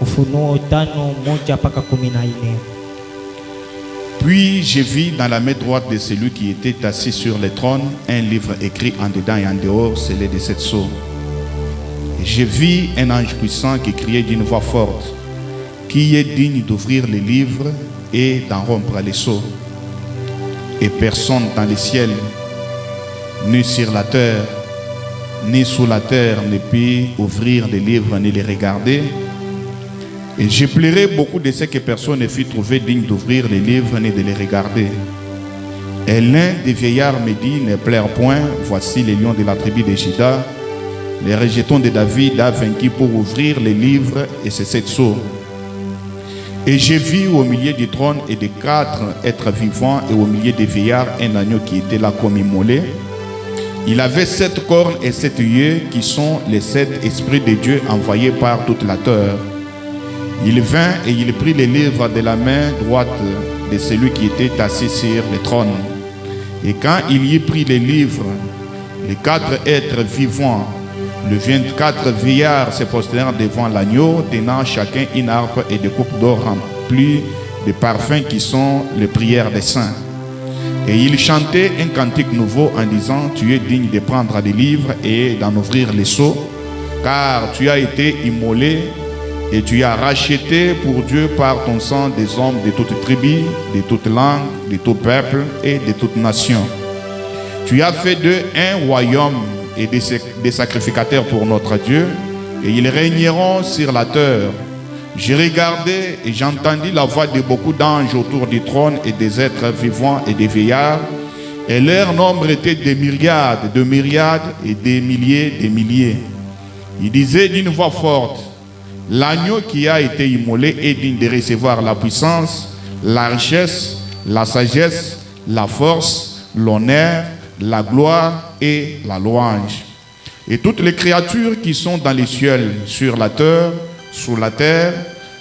Ufunuo 5:1-14. Puis je vis dans la main droite de celui qui était assis sur le trône un livre écrit en dedans et en dehors, scellé de 7 sceaux. Et je vis un ange puissant qui criait d'une voix forte: qui est digne d'ouvrir les livres et d'en rompre les sceaux? Et personne dans les ciels, ni sur la terre, ni sous la terre ne peut ouvrir les livres ni les regarder. Et je pleurais beaucoup de ce que personne ne fut trouvé digne d'ouvrir les livres ni de les regarder. Et l'un des vieillards me dit: ne pleure point, voici les lions de la tribu de Juda, les rejetons de David a vaincu pour ouvrir les livres et ses 7 sceaux. Et j'ai vu au milieu du trône et des 4 êtres vivants et au milieu des vieillards un agneau qui était là comme immolé. Il avait 7 cornes et 7 yeux qui sont les 7 esprits de Dieu envoyés par toute la terre. Il vint et il prit les livres de la main droite de celui qui était assis sur le trône. Et quand il y prit les livres, les 4 êtres vivants, le 24 vieillards se prosternèrent devant l'agneau, tenant chacun une harpe et des coupes d'or remplies de parfums qui sont les prières des saints. Et ils chantaient un cantique nouveau en disant: tu es digne de prendre les livres et d'en ouvrir les sceaux, car tu as été immolé et tu as racheté pour Dieu par ton sang des hommes de toutes tribus, de toutes langues, de tout peuple et de toute nation. Tu as fait d'eux un royaume et des sacrificateurs pour notre Dieu, et ils régneront sur la terre. J'ai regardé et j'entendis la voix de beaucoup d'anges autour du trône et des êtres vivants et des vieillards, et leur nombre était des myriades et des milliers. Ils disaient d'une voix forte: l'agneau qui a été immolé est digne de recevoir la puissance, la richesse, la sagesse, la force, l'honneur, la gloire et la louange. Et toutes les créatures qui sont dans les cieux, sur la terre, sous la terre,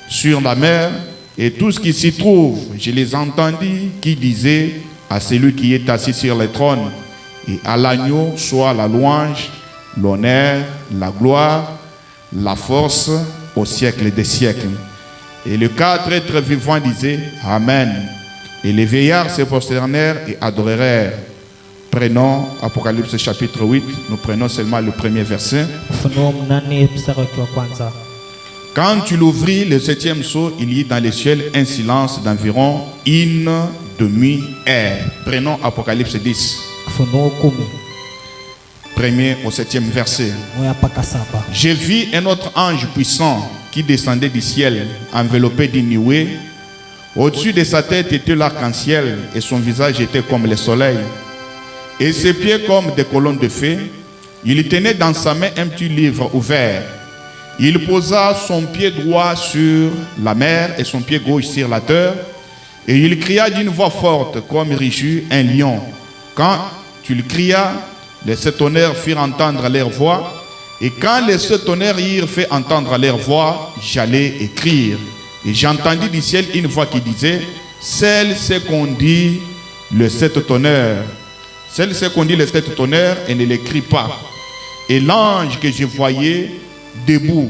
sur la mer, et tout ce qui s'y trouve, je les entendis qui disaient à celui qui est assis sur le trône et à l'agneau soit la louange, l'honneur, la gloire, la force au siècle des siècles. Et les 4 êtres vivants disaient: Amen. Et les vieillards se prosternèrent et adorèrent. Prenons Apocalypse chapitre 8, nous prenons seulement le premier verset. Quand tu l'ouvris, le 7e sceau, il y eut dans les cieux un silence d'environ une demi-heure. Prenons Apocalypse 10. Premier au 7e verset. J'ai vu un autre ange puissant qui descendait du ciel, enveloppé d'une nuée. Au-dessus de sa tête était l'arc-en-ciel et son visage était comme le soleil. Et ses pieds comme des colonnes de feu. Il tenait dans sa main un petit livre ouvert. Il posa son pied droit sur la mer et son pied gauche sur la terre. Et il cria d'une voix forte comme rugit un lion. Quand il cria, les 7 tonnerres firent entendre leur voix. Et quand les 7 tonnerres eurent fait entendre leur voix, j'allais écrire. Et j'entendis du ciel une voix qui disait: celle ce qu'on dit le 7 tonnerres. Celle ce qu'on dit le 7 tonnerres et ne l'écrit pas. Et l'ange que je voyais debout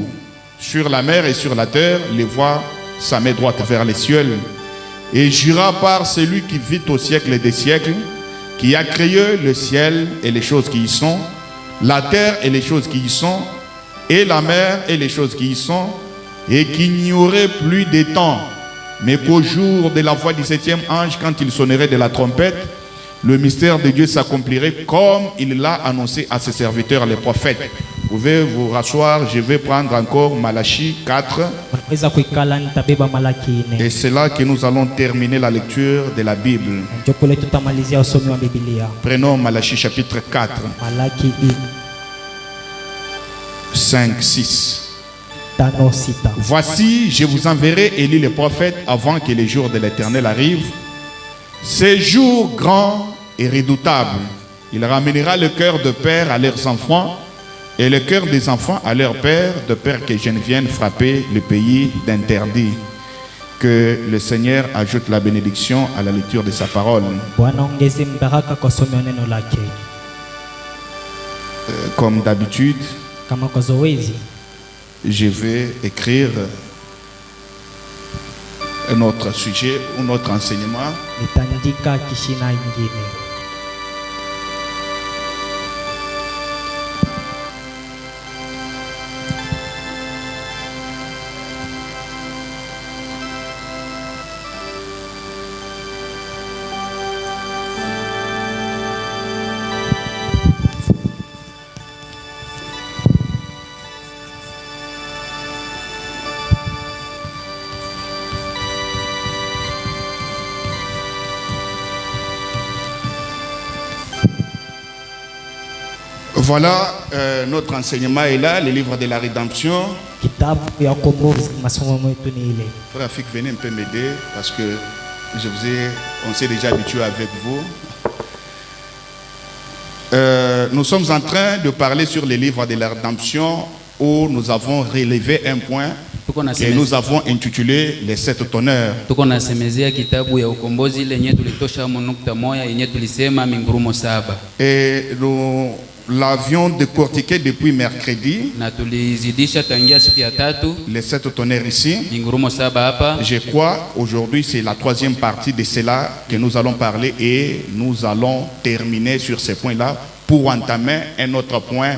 sur la mer et sur la terre leva sa main droite vers les cieux et jura par celui qui vit au siècle des siècles, qui a créé le ciel et les choses qui y sont, la terre et les choses qui y sont, et la mer et les choses qui y sont, et qu'il n'y aurait plus de temps, mais qu'au jour de la voix du 7e ange, quand il sonnerait de la trompette, le mystère de Dieu s'accomplirait comme il l'a annoncé à ses serviteurs les prophètes. Vous pouvez vous rasseoir, je vais prendre encore Malachie 4. Et c'est là que nous allons terminer la lecture de la Bible. Prenons Malachie chapitre 4. 5, 6. Voici, je vous enverrai Élie le prophète avant que les jours de l'Éternel arrivent. Ces jours grands et redoutables, il ramènera le cœur de père à leurs enfants et le cœur des enfants à leur père, de peur que je ne vienne frapper le pays d'interdit. Que le Seigneur ajoute la bénédiction à la lecture de sa parole. Comme d'habitude, je vais écrire un autre sujet ou notre enseignement. Nitaandika kishina ingine. Voilà, notre enseignement est là, le livre de la rédemption. Kitabu ya ukombozi, masomo yetu ni ile. Frère Afik, venez un peu m'aider parce que on s'est déjà habitué avec vous. Nous sommes en train de parler sur le livre de la rédemption où nous avons relevé un point et nous avons intitulé les 7 tonnerres. Tuko nasemezea kitabu ya ukombozi ile yenye tulitosha nukta moja yenye tulisema mingurumo 7. Et nous l'avions décortiqué depuis mercredi. Na tulizidisha tangia siku ya 3 les 7 tonnerres ici. Mingurumo 7 hapa. Je crois aujourd'hui c'est la 3e partie de cela que nous allons parler et nous allons terminer sur ces points-là pour entamer un autre point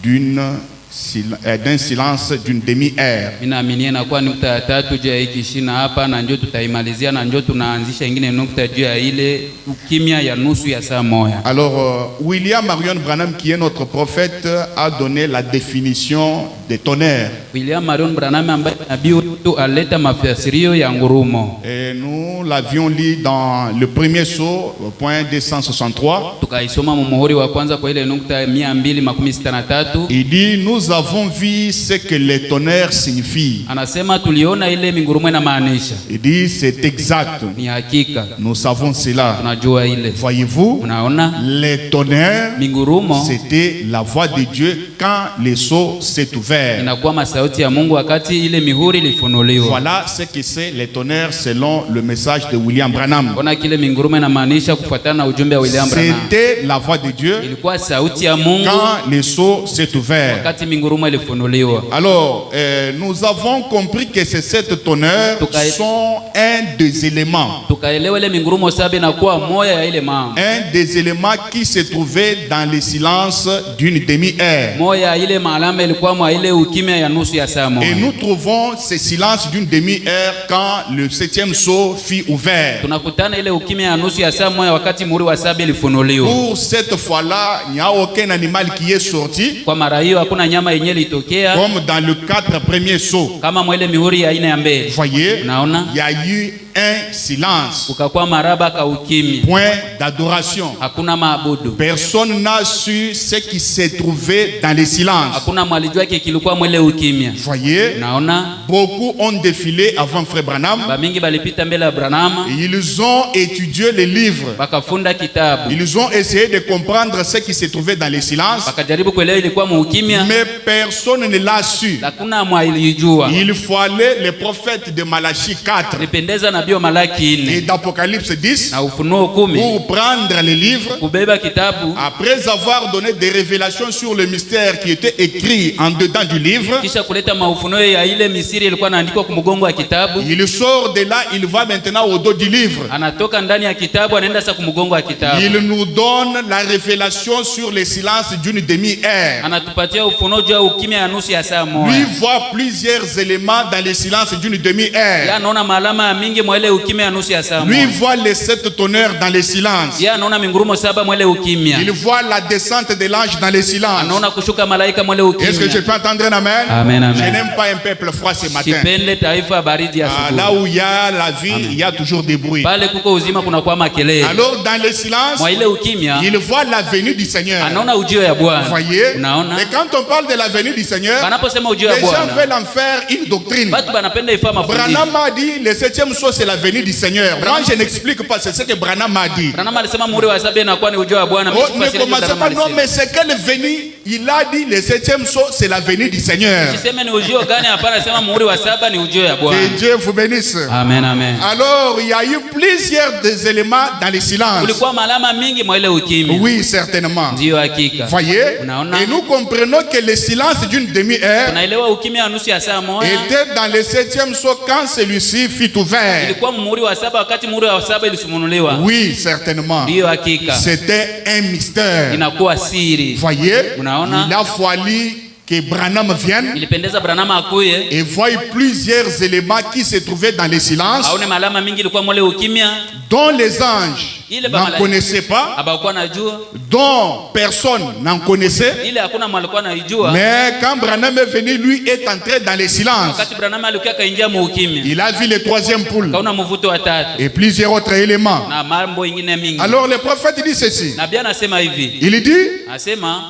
d'un silence d'une demi-heure. Ninaamini na kwa nukta ya 3 juu ya hiki shina hapa na njoo tutaimalizia na njoo tunaanzisha ingine nukta juu ya ile ukimya ya nusu ya saa moja. Alors William Marion Branham qui est notre prophète a donné la définition des tonnerres. William Marion Branham ambaye nabii wetu aleta mafasirio ya ngurumo. Et nous l'avions lu dans le premier saut point 263. Tukaisoma muhuri wa kwanza kwa ile nukta 263. Il dit nous avons vu ce que les tonnerres signifient. Anasema tuliona ile mingurumo inamaanisha. Il dit c'est exact. Ni hakika. Nous savons cela. Tunajua ile. Voyez-vous, unaona les tonnerres, mingurumo c'était la voix de Dieu quand le sceau s'est ouvert. Inakuwa masauti ya Mungu wakati ile mihuri ilifunuliwa. Voilà ce que c'est les tonnerres selon le message de William Branham. Ona kile mingurumo inamaanisha kufuatana na ujumbe wa William Branham. C'était la voix de Dieu ilikuwa sauti ya Mungu quand le sceau s'est ouvert. Wakati mingurumo ilifunuliwa. Alors, nous avons compris que ces 7 tonnerres sont un des éléments. Tukaelewa ile mingurumo 7 inakuwa moja ya ile mambo. Un des éléments qui se trouvait dans le silence d'une demi-heure. Moja ya ile maalama ilikuwa mwa ile ukimya ya nusu ya saa moja. Et nous trouvons ce silence d'une demi-heure quand le 7e sceau fut ouvert. Tunakutana ile ukimya ya nusu ya saa moja wakati muhuri wa 7 ilifunuliwa. Pour cette fois-là, il n'y a aucun animal qui est sorti. Kwa mara hiyo hakuna nyama yenye ilitokea. Comme dans le 4 premiers sceaux. Kama mwele mihuri ya ine ya mbele. Voyez, unaona? Il y a eu un silence. Kukakuwa maraba ka ukimya. Point d'adoration. Hakuna maabudu. Personne n'a su ce qui s'est trouvé dans le silence. Hakuna mwalijua kilikuwa mwele ukimya. Voyez, unaona? Beaucoup ont défilé avant Frère Branham. Bamingi balipita mbele ya Branham. Ils ont étudié les livres. Bakafunda kitabu. Ils ont essayé de comprendre ce qui s'est trouvé dans le silence. Bakajaribu kuelewa ilikuwa ukimya. Mais personne ne l'a su. Hakuna mwalijua. Il fallait le prophète de Malachie 4. Nipendeza nabii wa Malaki 4 et d'Apocalypse 10 na Ufunuo 10 pour prendre les livres. Kubeba kitabu. Après avoir donné des révélations sur le mystère qui était écrit en dedans du livre. Kisha kuleta maufunuo ya ile misiri ilikuwa inaandikwa kumgongo wa kitabu. Il sort de là, il va maintenant au dos du livre. Anatoka ndani ya kitabu anaenda sasa kumgongo wa kitabu. Il nous donne la révélation sur le silence d'une demi-heure. Anatupatia ufunuo juu ya ukimya ya nusu ya saa moja. Lui voit plusieurs éléments dans le silence d'une demi-heure. Ya anaona malama mingi mwele ukimya ya nusu ya saa moja. Lui voit les 7 tonnerres dans le silence. Ya anaona mingurumo 7 mwele ukimya. Il voit la descente de l'ange dans le silence. Anaona kushuka malaika mwele ukimya. Est-ce que je peux entendre un amen? Amen, amen. Je n'aime pas un peuple froid ce matin. Sipende taifa baridi ya asubuhi. Là où il y a la vie, il y a toujours des bruits. Pale kuko uzima kuna kwa makelele. Alors dans le silence, mwa ile ukimya, il voit la venue du Seigneur. Anaona ujio ya Bwana. Voyez? Unaona? Mais quand on parle de la venue du Seigneur, banaposema ujio ya les gens Bwana, veulent en faire une doctrine. Batu banapenda ifa mafundisho. Branham a dit le 7e sceau c'est la venue du Seigneur. Moi je n'explique pas, c'est ce que Branham a dit. Branham alisema muhuri wa 7 inakuwa ni ujio wa Bwana. Ne commencez pas, non mais c'est quelle venue? il a dit le 7e saut, c'est la venue du Seigneur. Siseme ni ujio gani? Hapana, sema muhuri wa 7 ni ujio ya Bwana. Que Dieu vous bénisse. Amen, amen. Alors, il y a eu plusieurs des éléments dans le silence. Kulikuwa malama mingi mwa ile ukimya. Oui, certainement. Ndio hakika. Voyez? Unaona? Et nous comprenons que le silence d'une demi-heure Tunaelewa ukimya wa nusu ya saa moja était dans le 7e saut quand celui-ci fut ouvert. ilikuwa muhuri wa 7 wakati muhuri wa 7 ilisumunuliwa. Oui, certainement. Ndio hakika. C'était un mystère. Inakuwa siri. Voyez? Unaona? Il a fallu que Branham vienne Ilipendeza Branham akuye et voie plusieurs éléments qui se trouvaient dans le silence, aone malama mingi ilikuwa mwele ukimya dont les anges n'en connaissaient pas, abakuwa najua, dont personne n'en connaissait. ile hakuna mwalikuwa najua. Mais quand Branham est venu, lui est entré dans le silence. Wakati Branham alikuwa kaingia mu ukimya, Il a vu le 3e poule kaona mvuto wa 3 et plusieurs autres éléments. na mambo ingine mingi. Alors le prophète dit ceci. Nabii anasema hivi, Il dit, anasema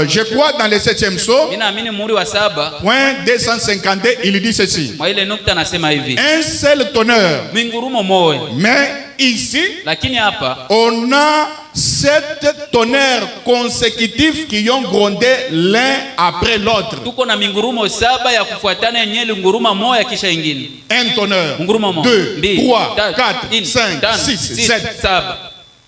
je crois dans le 7e saut, mimi naamini muhuri wa 7 point 252, il dit ceci. mwa ile nukta anasema hivi, Un seul tonnerre. mingurumo moyo. Mais ici, Lakini hapa on a 7 tonnerres consécutifs qui ont grondé l'un après l'autre. tuko na mingurumo 7 ya kufuatana yenye nguruma moja kisha ingine. Un tonnerre, Nguruma moja, 2, 2, 3, 4, 4, 5, 6, 7. 7.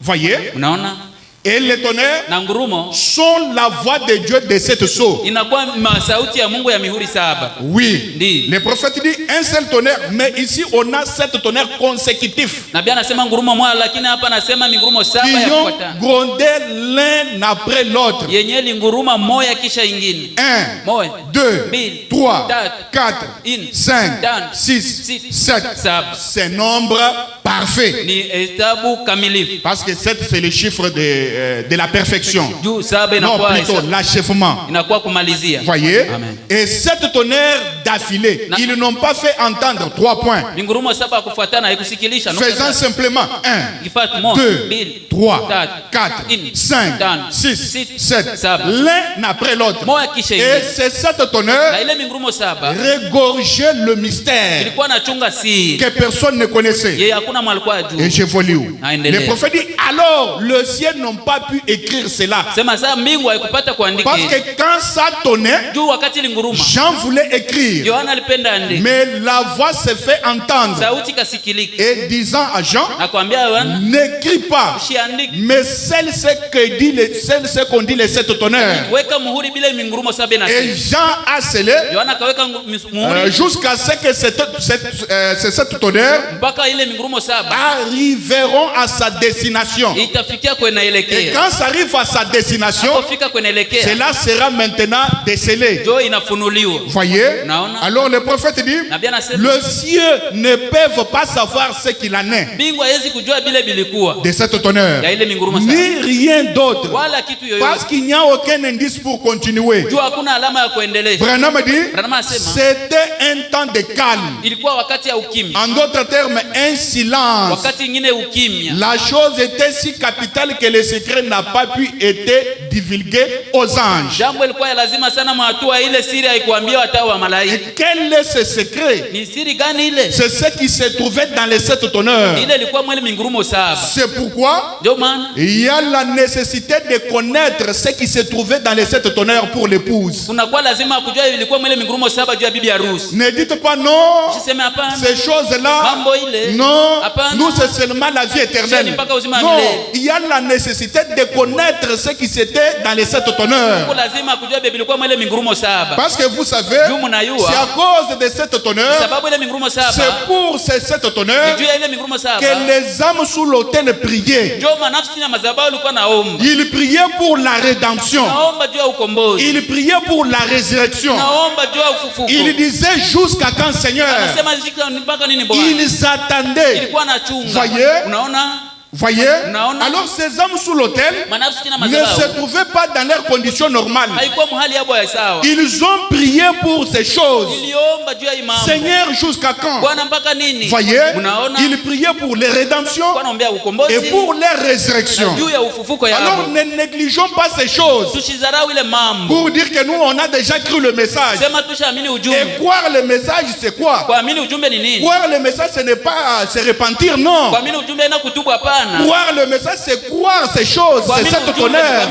Voyez? Unaona? Et les tonnerres Na ngurumo sont la voix de Dieu de cette sceau. inakuwa masauti ya Mungu ya mihuri 7. Oui. Ndi. Le prophète dit un seul tonnerre, mais ici on a 7 tonnerres consécutifs Nabii anasema ngurumo moja, lakini hapa anasema mingurumo 7 qui ya ont kufuatana. grondé l'un après l'autre. Yenye linguruma moja kisha ingine. 1, Moja, 2, mbili, 3, tatu, 4, nne, 5, tano, 6, sita, 7. saba. C'est nombre parfait. Ni hesabu kamilifu. Parce que 7 c'est le chiffre de la perfection. Juu 7 Non, inakuwa plutôt l'achèvement. inakuwa kumalizia. Voyez? Amen. Et 7 tonnerres d'affilée. Na- Ils n'ont pas fait entendre 3 points. Mingurumo 7 ya kufuatana haikusikilisha. Faisant simplement 1, Kifatu moja, 2, mbili, 3, tatu, 4, nne, 5, tano, 6, sita, 7. saba. L'un après l'autre. Moja kisha Et ingine. ces 7 Na tonnerres ile mingurumo 7 regorgeaient le mystère ilikuwa nachunga siri. que personne ne connaissait. Yeye hakuna mwalikuwa Et juu. j'évolue. Aendelee. Le prophète dit, alors le ciel n'ont pas pu écrire cela. Sema saa mbingu haikupata kuandika. Parce que quand ça tonnait, Juu wakati linguruma. Jean voulait écrire. Yohana alipenda andika. Mais la voix se fait entendre. Sauti kasikilika. Et disant à Jean, Nakwambia Yohana, n'écris pas. usiandike. Mais celle ce qu'on dit les 7 tonnerres. Weka muhuri bila mingurumo 7 na Et sita. Jean a scellé Yohana kaweka muhuri jusqu'à ce que ces 7 tonnerres mpaka ile mingurumo 7 arriveront à sa destination. itafikia kwenye Et elekea. quand ça arrive à sa destination, Kufika kwenye elekea. cela sera maintenant décelé. Jo inafunuliwa. Voyez? Naona. Alors le prophète dit, Nabii anasema le cieux ne peuvent pas savoir ce qu'il en est mbingu haiwezi kujua bila bilikuwa. de cette tonnerre, Ya ile mingurumo 7. ni rien d'autre. Wala kitu Parce yoyote. qu'il n'y a aucun indice pour continuer. Jua hakuna alama ya kuendelea. Branham dit, Branham asema c'était un temps de calme. ilikuwa wakati ya ukimya. En d'autres termes, un silence. Wakati ingine ukimya. La chose était si capitale que le secret n'a pas pu être divulgué aux anges. Jambo ilikuwa ya lazima sana mwatua ile siri haikuambia hata wa Et malaika. quel est ce secret? Ni siri gani ile? C'est ce qui se trouvait dans les 7 tonnerres. Ile ilikuwa mwele mingurumo 7. C'est pourquoi Ndio maana il y a la nécessité de connaître ce qui se trouvait dans les 7 tonnerres pour l'épouse. kunakuwa lazima kujua ilikuwa mwele mingurumo 7 juu ya bibi harusi. Ne dites pas non, Usiseme hapana. ces choses-là, Mambo ile. non, Hapana. nous c'est seulement la vie éternelle. Mpaka uzima wa Non, milele. il y a la nécessité de connaître ce qui s'était dans les 7 tonnerres. Kwa lazima kujua bibi ilikuwa mwele mingurumo 7. Parce que vous savez, Juu mnayua. c'est à cause de cette tonnerre, Sababu ile mingurumo 7. c'est pour ces 7 tonnerres Juu ya ile mingurumo 7. que les âmes sous l'autel priaient. Ndio manafsi na madhabahu ilikuwa naomba. Ils priaient pour la rédemption. Naomba juu ya ukombozi. Ils priaient pour la résurrection. Naomba juu ya ufufuko. Ils disaient jusqu'à quand, Seigneur? Anasema zika mpaka nini Bwana? Ils attendaient. Ilikuwa na chunga. Voyez? Unaona? Voyez? Non, non. Alors ces hommes sous l'autel Manafsi na ne se madhabahu. trouvaient pas dans leurs conditions normales. Haikuwa mahali yabo ya sawa. Ils ont prié pour ces choses. Iliomba juu ya imam. Seigneur, jusqu'à quand? Bwana mpaka nini? Voyez? Unaona? Ils priaient pour les rédemptions Bwana ombea ukombozi. et pour les résurrections. Juu ya ufufuko ya Alors hapo. ne négligeons pas ces choses Tusizarau ile mambo. pour dire que nous on a déjà cru le message. Sema tushaamini ujumbe. Et croire le message, c'est quoi? Kuamini ujumbe ni nini? Croire le message, ce n'est pas se repentir, non. Kuamini ujumbe na kutubu hapana. Bwana. Croire le message, c'est croire ces choses, c'est cette honneur.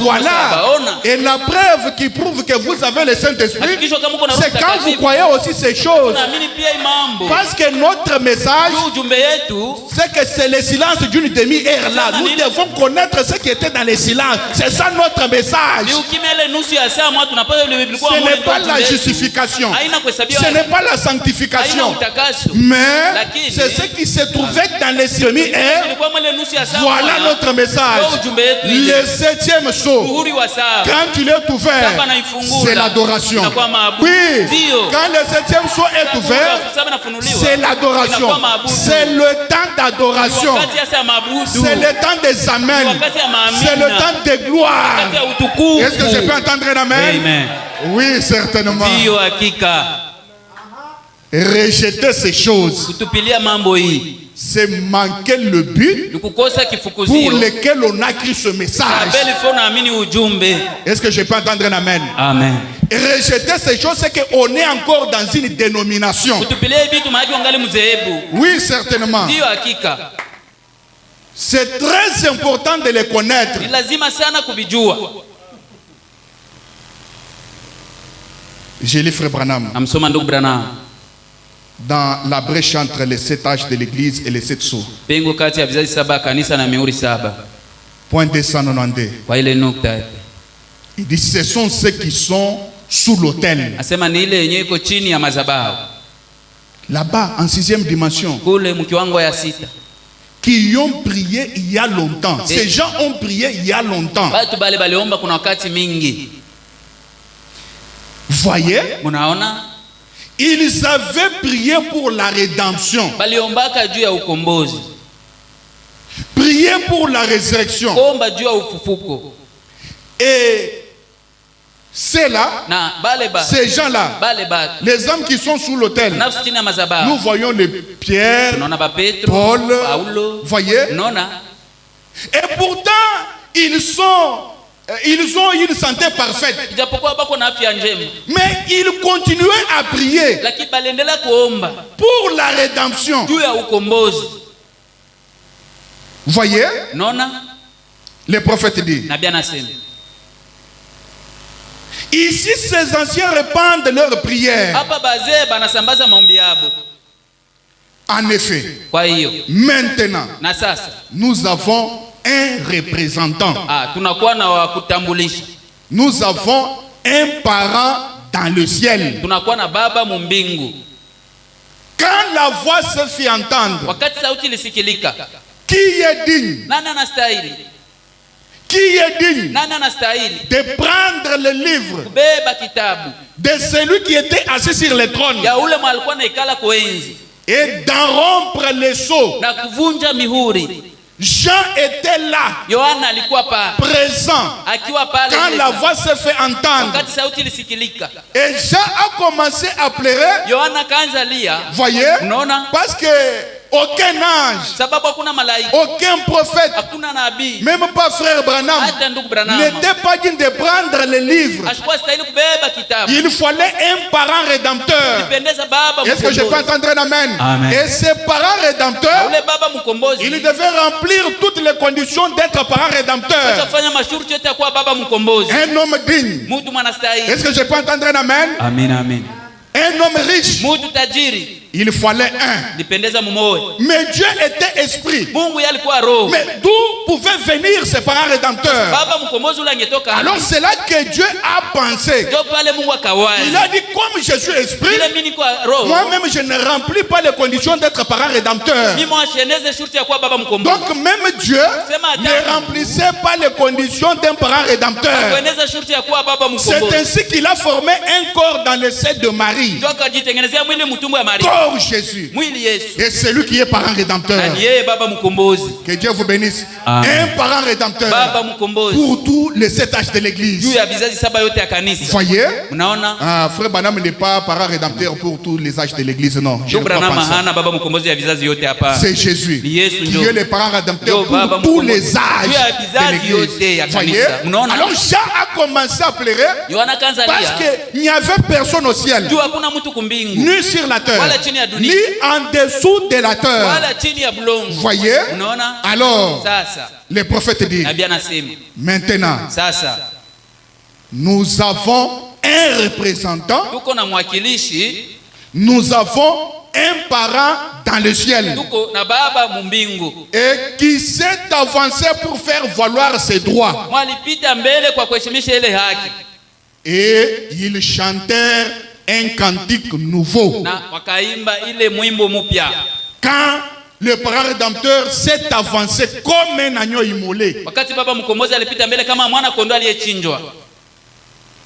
Voilà. Et la preuve qui prouve que vous avez le Saint-Esprit, c'est quand vous croyez aussi ces choses. Parce que notre message, c'est que c'est le silence d'une demi-heure là. Nous devons connaître ce qui était dans le silence. C'est ça notre message. Ce n'est pas la justification. Ce n'est pas la sanctification. Mais c'est ce qui se trouvait dans les demi-heures. Voilà notre message. Le 7e sceau, quand il est ouvert, c'est l'adoration. Oui, quand le 7e sceau est ouvert, c'est l'adoration. C'est le temps d'adoration. C'est le temps des amens. C'est le temps de gloire. Est-ce que je peux entendre un amen? Oui, certainement. Rejeter ces choses, c'est manquer le but pour lequel on a écrit ce message. Est-ce que je peux entendre un amen? Amen. Rejeter ces choses, c'est qu'on est encore dans une dénomination. Oui, certainement. C'est très important de les connaître. J'ai lu Frère Branham dans la brèche entre les 7 âges de l'église et les 7 sceaux. Point 292. Il dit ce sont ceux qui sont sous l'autel. Là-bas, en 6e dimension. Qui ont prié il y a longtemps. Ces gens ont prié il y a longtemps. Voyez? Ils avaient prié pour la rédemption. Prié pour la résurrection. Et c'est là, ces gens-là, les hommes qui sont sous l'autel, nous voyons les Pierre, Paul, voyez? Et pourtant, ils ont une santé parfaite. Mais ils continuaient à prier pour la rédemption. Voyez? Le prophète dit. Ici, ces anciens répandent leurs prières. En effet, maintenant, nous avons un représentant. Nous avons un parent dans le ciel. Quand la voix se fait entendre, qui est digne? Qui est digne de prendre le livre de celui qui était assis sur le trône et d'en rompre les sceaux? Jean était là, présent, quand la voix se fait entendre. Et Jean a commencé à pleurer. Voyez? Parce que aucun ange, aucun prophète, même pas frère Branham, n'était pas digne de prendre le livre. Il fallait un parent rédempteur. Est-ce que je peux entendre un amen? Et ce parent rédempteur, il devait remplir toutes les conditions d'être parent rédempteur. Un homme digne. Est-ce que je peux entendre un amen? Un homme riche, il fallait un. Mais Dieu était esprit. Mais d'où pouvait venir ce parent rédempteur? Alors c'est là que Dieu a pensé. Il a dit, comme je suis esprit, moi-même je ne remplis pas les conditions d'être parent rédempteur. Donc même Dieu ne remplissait pas les conditions d'un parent rédempteur. C'est ainsi qu'il a formé un corps dans le sein de Marie. Corps Jésus. Et c'est lui qui est parent rédempteur. Que Dieu vous bénisse. Un parent rédempteur pour tous les 7 âges de l'église. Voyez? Frère Branham n'est pas parent rédempteur pour tous les âges de l'église, non. C'est Jésus qui est le parent rédempteur pour tous les âges de l'église. Voyez? Alors Jean a commencé à pleurer parce qu'il n'y avait personne au ciel, ni sur la terre, chini ya ni dunia en dessous de la terre. wala chini ya bulongo. Voyez? Unaona? Alors, Sasa le prophète dit, nabii anasema maintenant, sasa nous avons un représentant, tuko na mwakilishi, nous avons un parent dans le ciel, tuko na baba mumbingu, et qui s'est avancé pour faire valoir ses droits. mwalipita mbele kwa kuheshimisha ile haki, Et ils chantèrent un cantique nouveau. na wakaimba ile mwimbo mpya. Quand le parent rédempteur s'est avancé comme un agneau immolé, Wakati baba mkombozi alipita mbele kama mwana kondoo aliyechinjwa,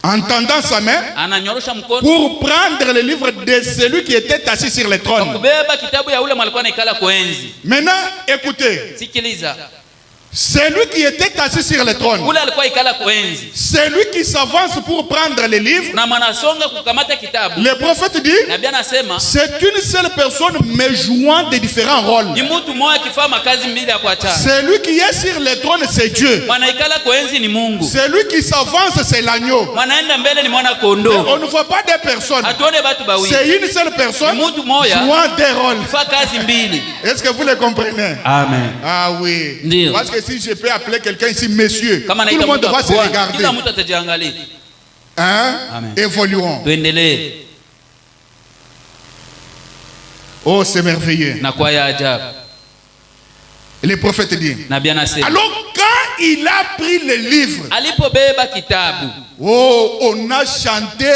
en tendant sa main ananyorosha mkono pour prendre le livre de celui qui était assis sur le kwa trône. kubeba kitabu ya ule mwalikuwa naikala kuenzi. Maintenant, écoutez, Sikiliza, celui qui était assis sur le trône, ule alikuwa ikala kuenzi celui qui s'avance pour prendre le livre, na mwanasonga kukamata kitabu. le prophète dit, Nabii anasema c'est une seule personne mais jouant de différents rôles. ni mtu mmoja akifanya makazi mbili ya kuachana. Celui qui est sur le trône, c'est Dieu. Mwanaikala kuenzi ni Mungu, Celui qui s'avance, c'est l'agneau. mwanaenda mbele ni mwana kondoo. On ne voit pas des personnes. Hatuone batu bawili, C'est une seule personne ni mtu mmoja jouant des rôles. kufanya kazi mbili. Est-ce que vous le comprenez? Amen. Ah oui. Ndio. Parce que si je peux appeler quelqu'un ici, monsieur, Kama tout le naita monde mtu va se akubwa, regarder. kila mtu atajiangalia. Hein? Amen. Évoluons. Tuendelee Oh, c'est merveilleux. na kwa ya ajabu. Le prophète dit. Nabii anasema Alors, quand il a pris le livre, alipobeba kitabu, oh, on a chanté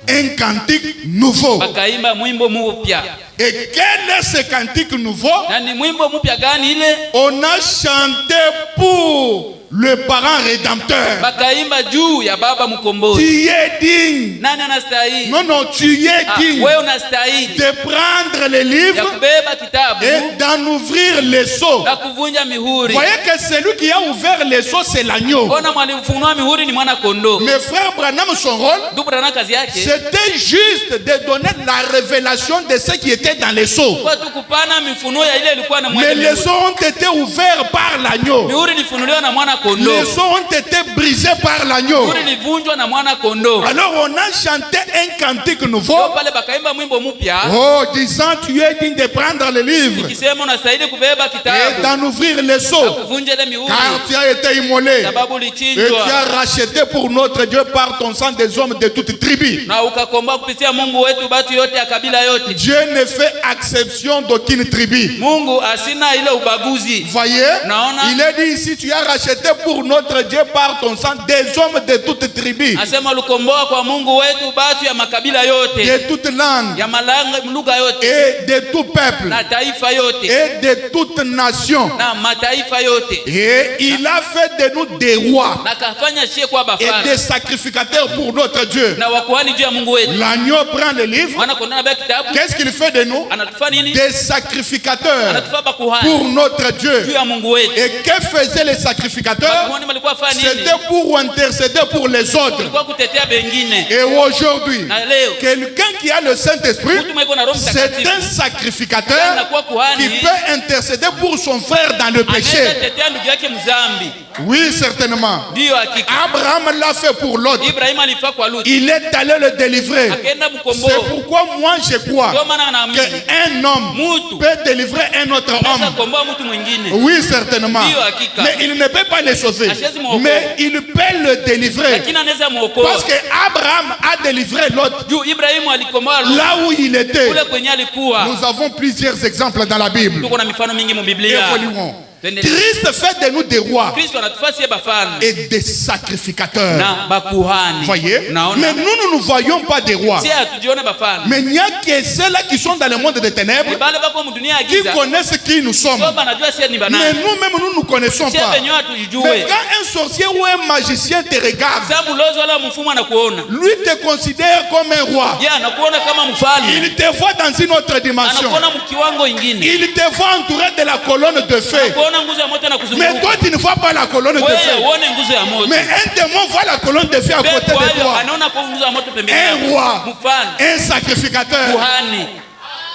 un cantique nouveau. wakaimba mwimbo mpya. Et quel est ce cantique nouveau? Na ni mwimbo mpya gani ile? On a chanté pour le parent rédempteur. Wakaimba juu ya baba mkombozi. Tu es digne. Nani anastahili? Non, non, tu es digne Wewe unastahili de prendre le ya livre kubeba kitabu et d'en ouvrir les seaux. na kuvunja mihuri. Voyez que celui qui a ouvert les seaux, c'est l'agneau. Ona mwalifunua mihuri ni mwana kondoo. Mais frère Branham, son rôle, Ndugu Branham kazi yake c'était juste de donner la révélation de ce qui était dans les seaux. kwa tu kupana mifunuo ya ile ilikuwa na Mais mwenye les seaux ont été ouverts par l'agneau. mihuri ilifunuliwa na mwana kondoo. Les seaux ont été brisés par l'agneau. Mihuri ilivunjwa na mwana kondoo. Alors on a chanté un cantique nouveau. Ndio pale bakaimba mwimbo mpya Oh, disant tu es digne de prendre le livre ikisema unastahili kubeba et kitabu d'en ouvrir les na seaux. kuvunja ile mihuri Car tu as été immolé. sababu Et tu ulichinjwa as racheté pour notre Dieu par ton sang des hommes de toutes tribus. na ukakomboa kupitia Mungu wetu batu yote ya kabila yote. Dieu ne fait exception d'aucune tribu. Mungu asina ile ubaguzi. Voyez, Naona. il est dit ici, tu as racheté pour notre Dieu par ton sang des hommes de toutes tribus, Asema lukomboa kwa Mungu wetu batu ya makabila yote, de toutes langues ya malanga lugha yote et de tout peuple na taifa yote et de toutes nations. na mataifa yote, Et il a fait de nous des rois na kafanya shie kwa et bafana des sacrificateurs pour notre Dieu. na wakuhani juu ya Mungu wetu. L'agneau prend le livre. Mwana kondoo anabeba kitabu, Qu'est-ce qu'il fait de nous? anatufa nini? Des sacrificateurs Anatufa bakuhani pour notre juu Dieu. ya Mungu wetu. Et que faisaient les sacrificateurs? Bakuhani walikuwa fanya nini? C'était pour intercéder pour les autres. Walikuwa kutetea bengine. Et aujourd'hui, Na leo quelqu'un qui a le Saint-Esprit, mtu mweko na Roho c'est Mtakatifu un sacrificateur anakuwa qui kuhani peut intercéder pour son frère dans le anaweza péché. tetea ndugu yake mzambi. Oui, certainement. Ndiyo hakika. Abraham l'a fait pour l'autre. Ibrahim alifaa kwa Lutu, Il est allé le délivrer. akaenda C'est mkomboa. pourquoi moi je crois Ndio maana anaamini qu'un homme mtu peut délivrer un autre anaweza homme. kukomboa mtu mwingine. Oui, certainement. Ndiyo hakika. Mais il ne peut pas le sauver. Hasiwezi muokoa. Mais il peut le délivrer. Lakini anaweza muokoa. Parce que Abraham a délivré l'autre Juu Ibrahimu alikomboa Lutu là où il était. kule kwenye alikuwa. Nous avons plusieurs exemples dans la Bible. Tuko na mifano mingi mu Biblia. Évoluons. Twende. Christ fait de nous des rois Kristo anatufaa sie bafana et des sacrificateurs. na bakuhani. Voyez? Mais Naona nous ne voyons pas des rois. sie hatujione bafana. Mais il n'y a que ceux-là qui sont dans le monde des ténèbres Ni bale bako mu dunia ya qui giza. connaissent qui nous sommes. Sio banajua sie ni Mais banani. nous-mêmes, nous ne nous connaissons Sie pas. wenyewe Mais hatujijue. quand un sorcier ou un magicien te regarde, Sababu lozo wala mfumo anakuona. lui te considère comme un roi. Je, anakuona kama mfalme. Il te voit dans une autre dimension. Anakuona mkiwango ingine. Il te voit entouré de la colonne de feu. Anakuona nguzo ya moto na Mais kuzunguka. toi, tu ne vois pas la colonne de Wewe feu. uone nguzo ya moto. Mais un démon voit la colonne de feu à côté Pepo de hayo toi. anaona kwa nguzo ya moto pembeni. Un roi, Mfalme, un sacrificateur. kuhani.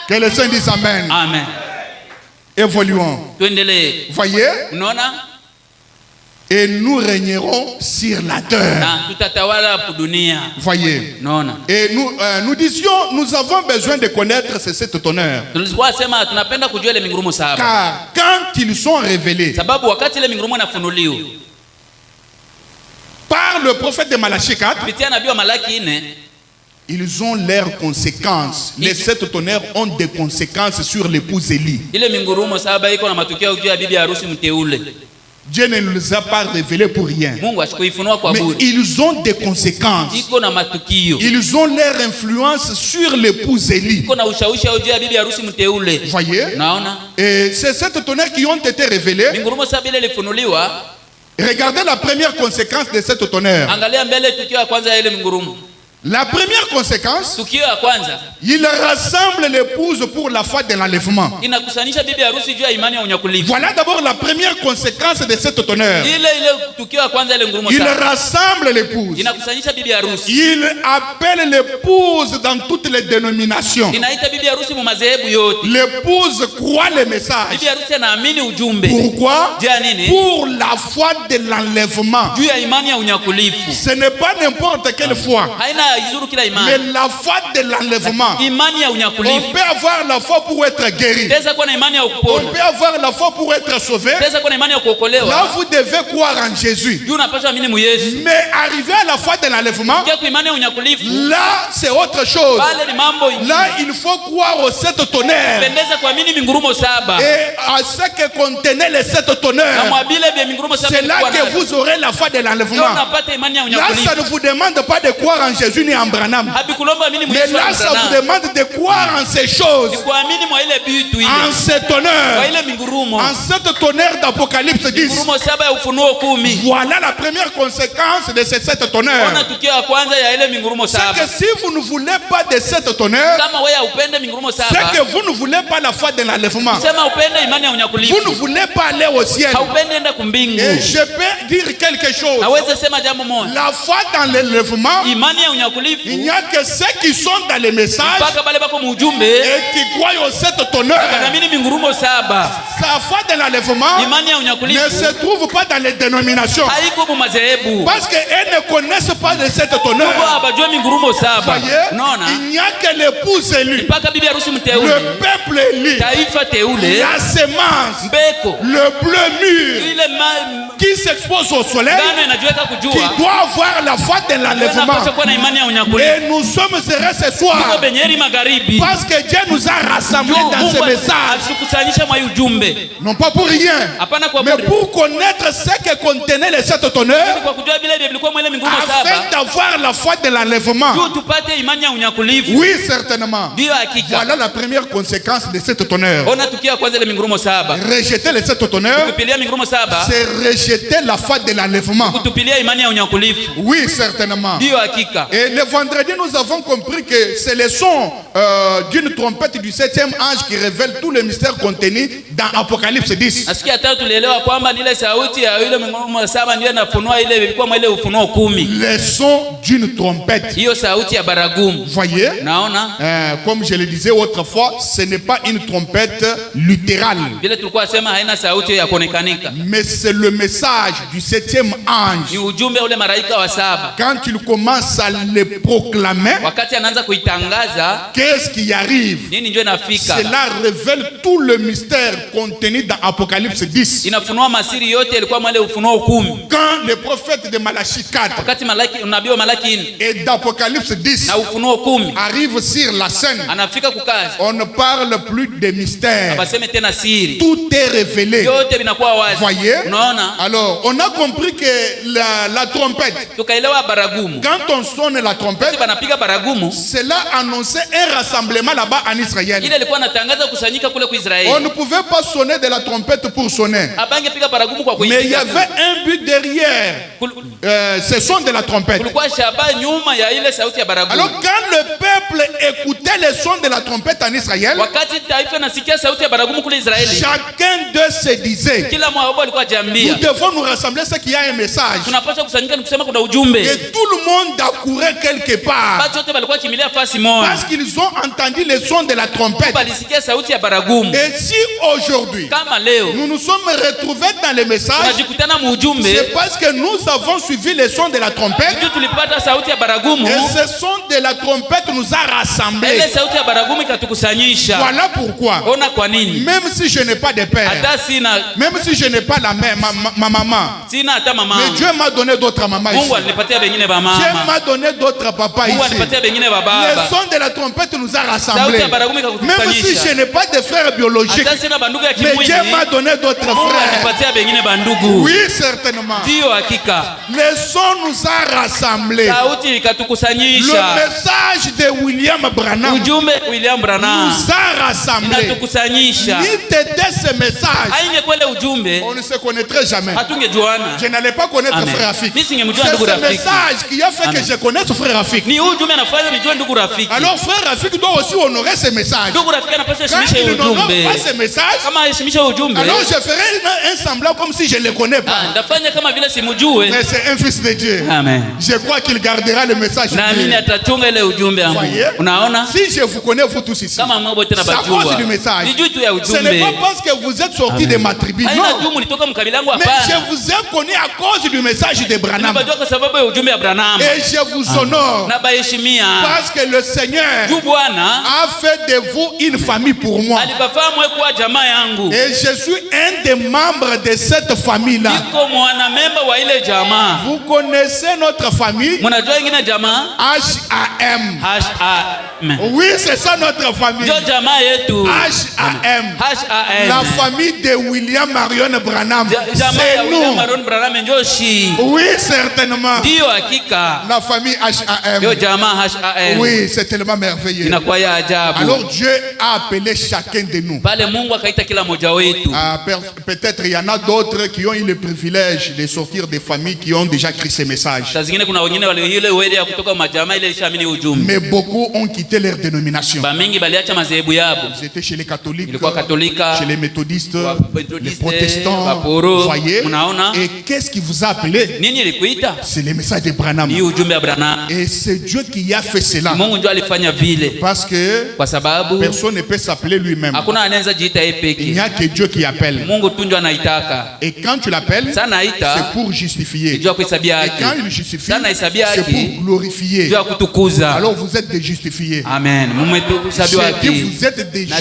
Que le Saint dise Amen. Amen. Évoluons. Tuendelee. Voyez, Unaona? et nous régnerons sur la terre. na tutatawala dunia. Voyez. Naona. Et nous disions, nous avons besoin de connaître ces 7 tonnerres. Tulikuwa sema tunapenda kujua ile mingurumo saba. Car quand ils sont révélés Sababu wakati ile mingurumo inafunuliwa par le prophète de Malachie 4, kupitia nabii wa Malaki 4, ils ont leurs conséquences. Les 7 tonnerres ont des conséquences sur l'épouse Élie. ile mingurumo saba iko na matokeo juu ya bibi harusi mteule. Dieu ne nous les a pas révélés pour rien. Mungu ashikuifunua kwa Mais bure. ils ont des conséquences. Iko na matukio. Ils ont leur influence sur l'épouse Élie. Iko na ushawishi juu ya bibi harusi mteule. Voyez? Naona. Et ces 7 tonnerres qui ont été révélés, Mingurumo saba ile ilifunuliwa. regardez la première conséquence de cette tonnerre. Angalia mbele tukio ya kwanza ya ile mingurumo. La première conséquence, Tukio ya kwanza il rassemble l'épouse pour la foi de l'enlèvement. inakusanisha bibi harusi juu ya imani ya unyakulifu. Voilà d'abord la première conséquence de cette tonnerre. Ile tukio ya kwanza ile ngurumo Il saba rassemble l'épouse. inakusanisha bibi harusi. Il appelle l'épouse dans toutes les dénominations. Inaita bibi harusi mu madhehebu yote. L'épouse croit le message. Bibi harusi anaamini ujumbe. Pourquoi? Juu ya nini? Pour la foi de l'enlèvement. Juu ya imani ya unyakulifu. Ce n'est pas n'importe quelle foi, Haina izuru kila mais imani. la foi de l'enlèvement. Imani ya On unyakulifu. peut avoir la foi pour être guéri. Teza kuwa na imani ya On kupona. peut avoir la foi pour être sauvé. Teza kuwa na imani ya Là, kuokolewa. vous devez croire en Jésus. Juu unapaswa amini mu Yesu. Mais arriver à la foi de l'enlèvement, Kia kwa imani ya unyakulifu. là, c'est autre chose. Pale ni mambo Là, il faut croire aux 7 tonnerres pendeza kuamini mingurumo saba. et à ce que contenaient les 7 Na tonnerres. mwabile vya mingurumo saba C'est là ilikuwa que nayo. vous aurez la foi de Ndio l'enlèvement. unapata imani ya Là, ça unyakulifu. ne vous demande pas de croire en Jésus ni en Branham. Habikulomba amini mu Mais Yesu. là, ça vous demande de croire en ces choses, Kuamini mwa ile bitu ile. en ces Kwa tonnerres, ile mingurumo. en cette tonnerre d'Apocalypse 10. Mingurumo saba ya Ufunuo 10. Voilà la première conséquence de ces 7 tonnerres. Ona tukio ya kwanza ya ile mingurumo C'est saba. que si vous ne voulez pas de cette tonnerre, Kama wewe upende mingurumo c'est saba. que vous ne voulez pas la foi de l'enlèvement. Sema upende imani ya Vous ne unyakulifu. voulez pas aller au ciel. Haupende enda kumbingu. Et je peux dire quelque chose. Naweza sema jambo moja. La foi dans l'enlèvement, Imani ya il unyakulifu. n'y a que ceux qui sont dans les messages Mpaka bale bako mujumbe. et qui croient aux 7 tonnerres. Wanaamini mingurumo saba. Sa foi de l'enlèvement Imani ya ne unyakulifu. se trouve pas dans les dénominations. Haiko mu madhehebu. Parce qu'elles ne connaissent pas les 7 tonnerres. Kwa abajua mingurumo saba. Voyez, Unaona? il n'y a que l'épouse élue, Mpaka bibi harusi mteule. le peuple élu, Taifa teule. la semence, Mbeko. le bleu mûr Ile qui s'expose au soleil, ngano inajiweka qui kujua. doit avoir la foi de l'enlèvement. Unapaswa kuwa na imani ya unyakulifu. Et nous sommes heureux ce Tuko soir benyeri magharibi. parce que Dieu nous a rassemblés Juu dans ce Mungu message. alitukusanyisha mwa ujumbe. Non pas pour rien, Hapana kwa mais bure. pour connaître ce que contenaient les 7 tonnerres, Kwa kujua vile vilikuwa mwele mingurumo afin saba. d'avoir la foi de l'enlèvement. Juu tupate imani ya unyakulifu. Oui, certainement. Ndio hakika. Voilà la première conséquence de cette tonnerre. Ona tukio kwanza ile mingurumo saba. Rejeter les 7 tonnerres, Kutupilia mingurumo saba. c'est rejeter la foi de l'enlèvement. Kutupilia imani ya unyakulifu. Oui, certainement. Ndio hakika. Et le vendredi, nous avons compris que c'est le son d'une trompette du 7e ange qui révèle tous les mystères contenus dans Apocalypse 10. Nasikia tatu tulielewa kwamba ni ile sauti ya ile mingurumo saba ndio inafunua ile ilikuwa mwele Ufunuo 10. Le son d'une trompette. Hiyo sauti ya baragumu. Voyez, Naona? comme je le disais autrefois, ce n'est pas une trompette littérale, Vile tulikuwa sema haina sauti ya kuonekanika. mais c'est le message du 7e ange. Ni ujumbe ule malaika wa saba. Quand il commence à le proclamer, Wakati anaanza kuitangaza, qu'est-ce qui arrive? nini ndio inafika? Cela révèle tout le mystère contenu dans Apocalypse 10. Inafunua masiri yote ilikuwa mwele Ufunuo 10. Quand le prophète de Malachie 4 Wakati malaki unabii wa Malaki 4 et d'Apocalypse 10 na Ufunuo 10 arrive sur la scène, anafika kukazi. on ne parle plus de mystère. Abaseme tena siri. Tout est révélé. Yote vinakuwa wazi. Voyez? Unaona? Alors, on a compris que la trompette, Tukaelewa baragumu. quand on sonne la trompette, Banapiga baragumu. cela annonçait un rassemblement là-bas en Israël. Ile ilikuwa natangaza kusanyika kule kwa On Israeli. ne pouvait pas sonner de la trompette pour sonner. Abange piga baragumu kwa Mais il y kuipiga. avait un but derrière ce son de la trompette. Kulikuwa shaba nyuma ya ile sauti ya baragumu. Alors quand le peuple écoutait le son de la trompette en Israël, Wakati taifa nasikia sauti ya baragumu kule Israeli, chacun d'eux se disait, kila mmoja alikuwa nous jambia. devons nous rassembler, ce qui a un message. Tunapaswa kusanyika ni kusema kuna ujumbe. Et tout le monde accourait quelque part. Watu wote walikuwa kimbilia fasi moja. Parce qu'ils ont entendu le son de la trompette. trompette. balisikia sauti ya baragumu. Et si aujourd'hui, Kama leo nous nous sommes retrouvés dans les messages, tunajikutana muujumbe, c'est parce que nous avons suivi les sons de la trompette. ndio tulipata sauti ya baragumu. Et ce son de la trompette nous a rassemblés. Ile sauti ya baragumu ikatukusanyisha. Voilà pourquoi, Ona kwa nini? même si je n'ai pas de père, Hata sina même si je n'ai pas la mère, ma maman, sina hata mama. mais Dieu m'a donné d'autres mamans ici. Mungu alinipatia bengine ba Dieu mama. m'a donné d'autres papas Mungu ici. alinipatia bengine ba Le baba. son de la trompette nous a Sauti rassemblés. ya baragumu Même si ikakukusanyisha. je n'ai pas de frères biologiques, Hata sina bandugu ya mais kimwili. Dieu m'a donné d'autres Mungu frères. alinipatia bengine bandugu. Oui, certainement. Ndio hakika. Le son nous a rassemblés. Sauti Le ikatukusanyisha. message de William Branham Ujumbe William Branham nous a rassemblés. inatukusanyisha. Ni t'était ce message, Haingekuwa ile ujumbe on ne se connaîtrait jamais. hatungejuana. Je n'allais pas connaître Amen. frère Afik. Mimi singemjua C'est ndugu ce Rafiki. message qui a fait Amen. que je connaisse frère Afik. Ni huu ujumbe anafanya nijue ndugu rafiki. Alors frère Afik doit aussi honorer ce message. Ndugu rafiki anapaswa Quand heshimisha il n'honore ujumbe. pas ce message, Kama heshimisha ujumbe, alors je ferai un semblant comme si je ne le connais pas. ndafanya kama vile simujue. Mais c'est un fils de Dieu. Amen. Je crois qu'il gardera le message. Naamini atachunga ile ujumbe wa Mungu. Voyez? Unaona? Si je vous connais vous tous ici, Kama mmoja tena c'est à cause bajua. du message. Nijui tu ya Ce n'est pas ujumbe. parce que vous êtes sortis de ma tribu, Haina non. juu mlitoka mkabila yangu Mais je hapana. vous ai connu à cause du message de Branham. Nibajua kwa sababu ya ujumbe ya Branham. Et je vous honore Na baheshimia. parce que le Seigneur Juu Bwana a fait de vous une famille pour moi. alibafaa mwe kuwa jamaa yangu. Et je suis un des membres de cette famille-là. Niko mwanamemba wa ile jamaa. Vous connaissez notre famille, Mnajua ingine jamaa? HAM. HAM. Oui, c'est ça notre famille. Ndio jamaa yetu. HAM. HAM. La famille de William Marion Branham. Jamaa ya C'est William nous. Marion Branham ndio shi. Oui, certainement. Ndio hakika. La famille Ndio HAM. jamaa HAM. Oui, c'est tellement merveilleux. Inakuwa ya ajabu. Alors Dieu a appelé chacun de nous. Pale Mungu akaita kila mmoja wetu. Peut-être il y en a d'autres qui ont eu le privilège de sortir des familles qui ont déjà écrit ces messages. Saa zingine kuna wengine wale ile uwele ya kutoka majamaa ile ishaamini ujumbe. Mais beaucoup ont quitté leur dénomination. Ba mingi baliacha madhehebu yabo. Ils étaient chez les catholiques, Ilikuwa Katolika, chez les méthodistes, les Baptistes, protestants. Baporo, Vous voyez? Munaona? Et qu'est-ce qui vous a appelé? Nini ilikuita? C'est le message de Branham. Ni ujumbe wa Branham. Et c'est Dieu qui a fait cela. Mungu ndio alifanya vile. Parce que Kwa sababu personne ne peut s'appeler lui-même. hakuna anaweza jiita yeye Il n'y peke. a que Dieu qui appelle. Mungu tu ndio anaitaka. Et quand tu l'appelles, Sana aita c'est pour justifier. ndio kuhesabia Et haki. quand il justifie, Sana hesabia c'est haki pour glorifier. ndio kutukuza. Alors vous êtes des justifiés. Amen. Mmehesabiwa J'ai dit haki. vous êtes des Nasema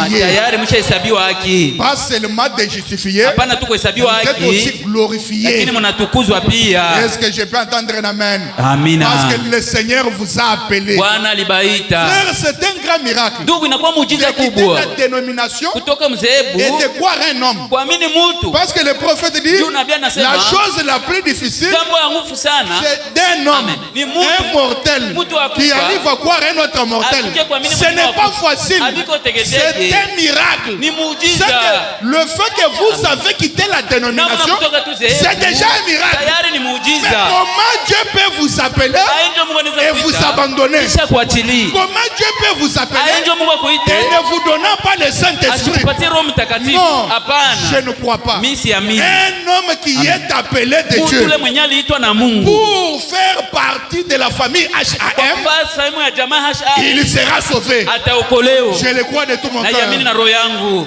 justifiés. tayari mshahesabiwa haki. Pas seulement des justifiés, Hapana tu kuhesabiwa vous êtes aussi haki, glorifiés. lakini mnatukuzwa pia. Est-ce que je peux entendre un amen? Amina. Parce que le Seigneur vous a appelé. Bwana alibaita. Frère, c'est un grand miracle. Ndugu, inakuwa muujiza De quitter kubwa la dénomination kutoka et mzehebu de croire un homme. kuamini mtu. Parce que le prophète dit, Juu nabii anasema, la chose la plus difficile, Jambo ya nguvu sana c'est d'un homme, Amen. Ni mtu, un mortel, mtu wa qui kufa, arrive à croire un autre mortel. asije kuamini Ce mtu n'est wa pas kufa. facile. Habiko tegetege. C'est un miracle. ni C'est muujiza. que le fait que vous avez quitté la dénomination, Namna kutoka tu zehebu, c'est déjà un miracle. tayari ni Mais muujiza. comment Dieu peut vous appeler Aenjo Mungu anaweza et vous kuita, abandonner? kisha kuachilia. Comment Dieu peut vous appeler Aenjo Mungu et akuite, ne vous donnant pas le Saint-Esprit? asikupatie Roho Mtakatifu. Non, je Hapana. ne crois pas. Mimi siamini. Un homme qui est appelé de Mtu Dieu yule mwenye aliitwa na Mungu pour faire partie de la famille kwa HAM, kufanya sehemu ya jamaa HAM il sera sauvé. ataokolewa. Je le crois de tout mon Naiamini cœur. na roho yangu.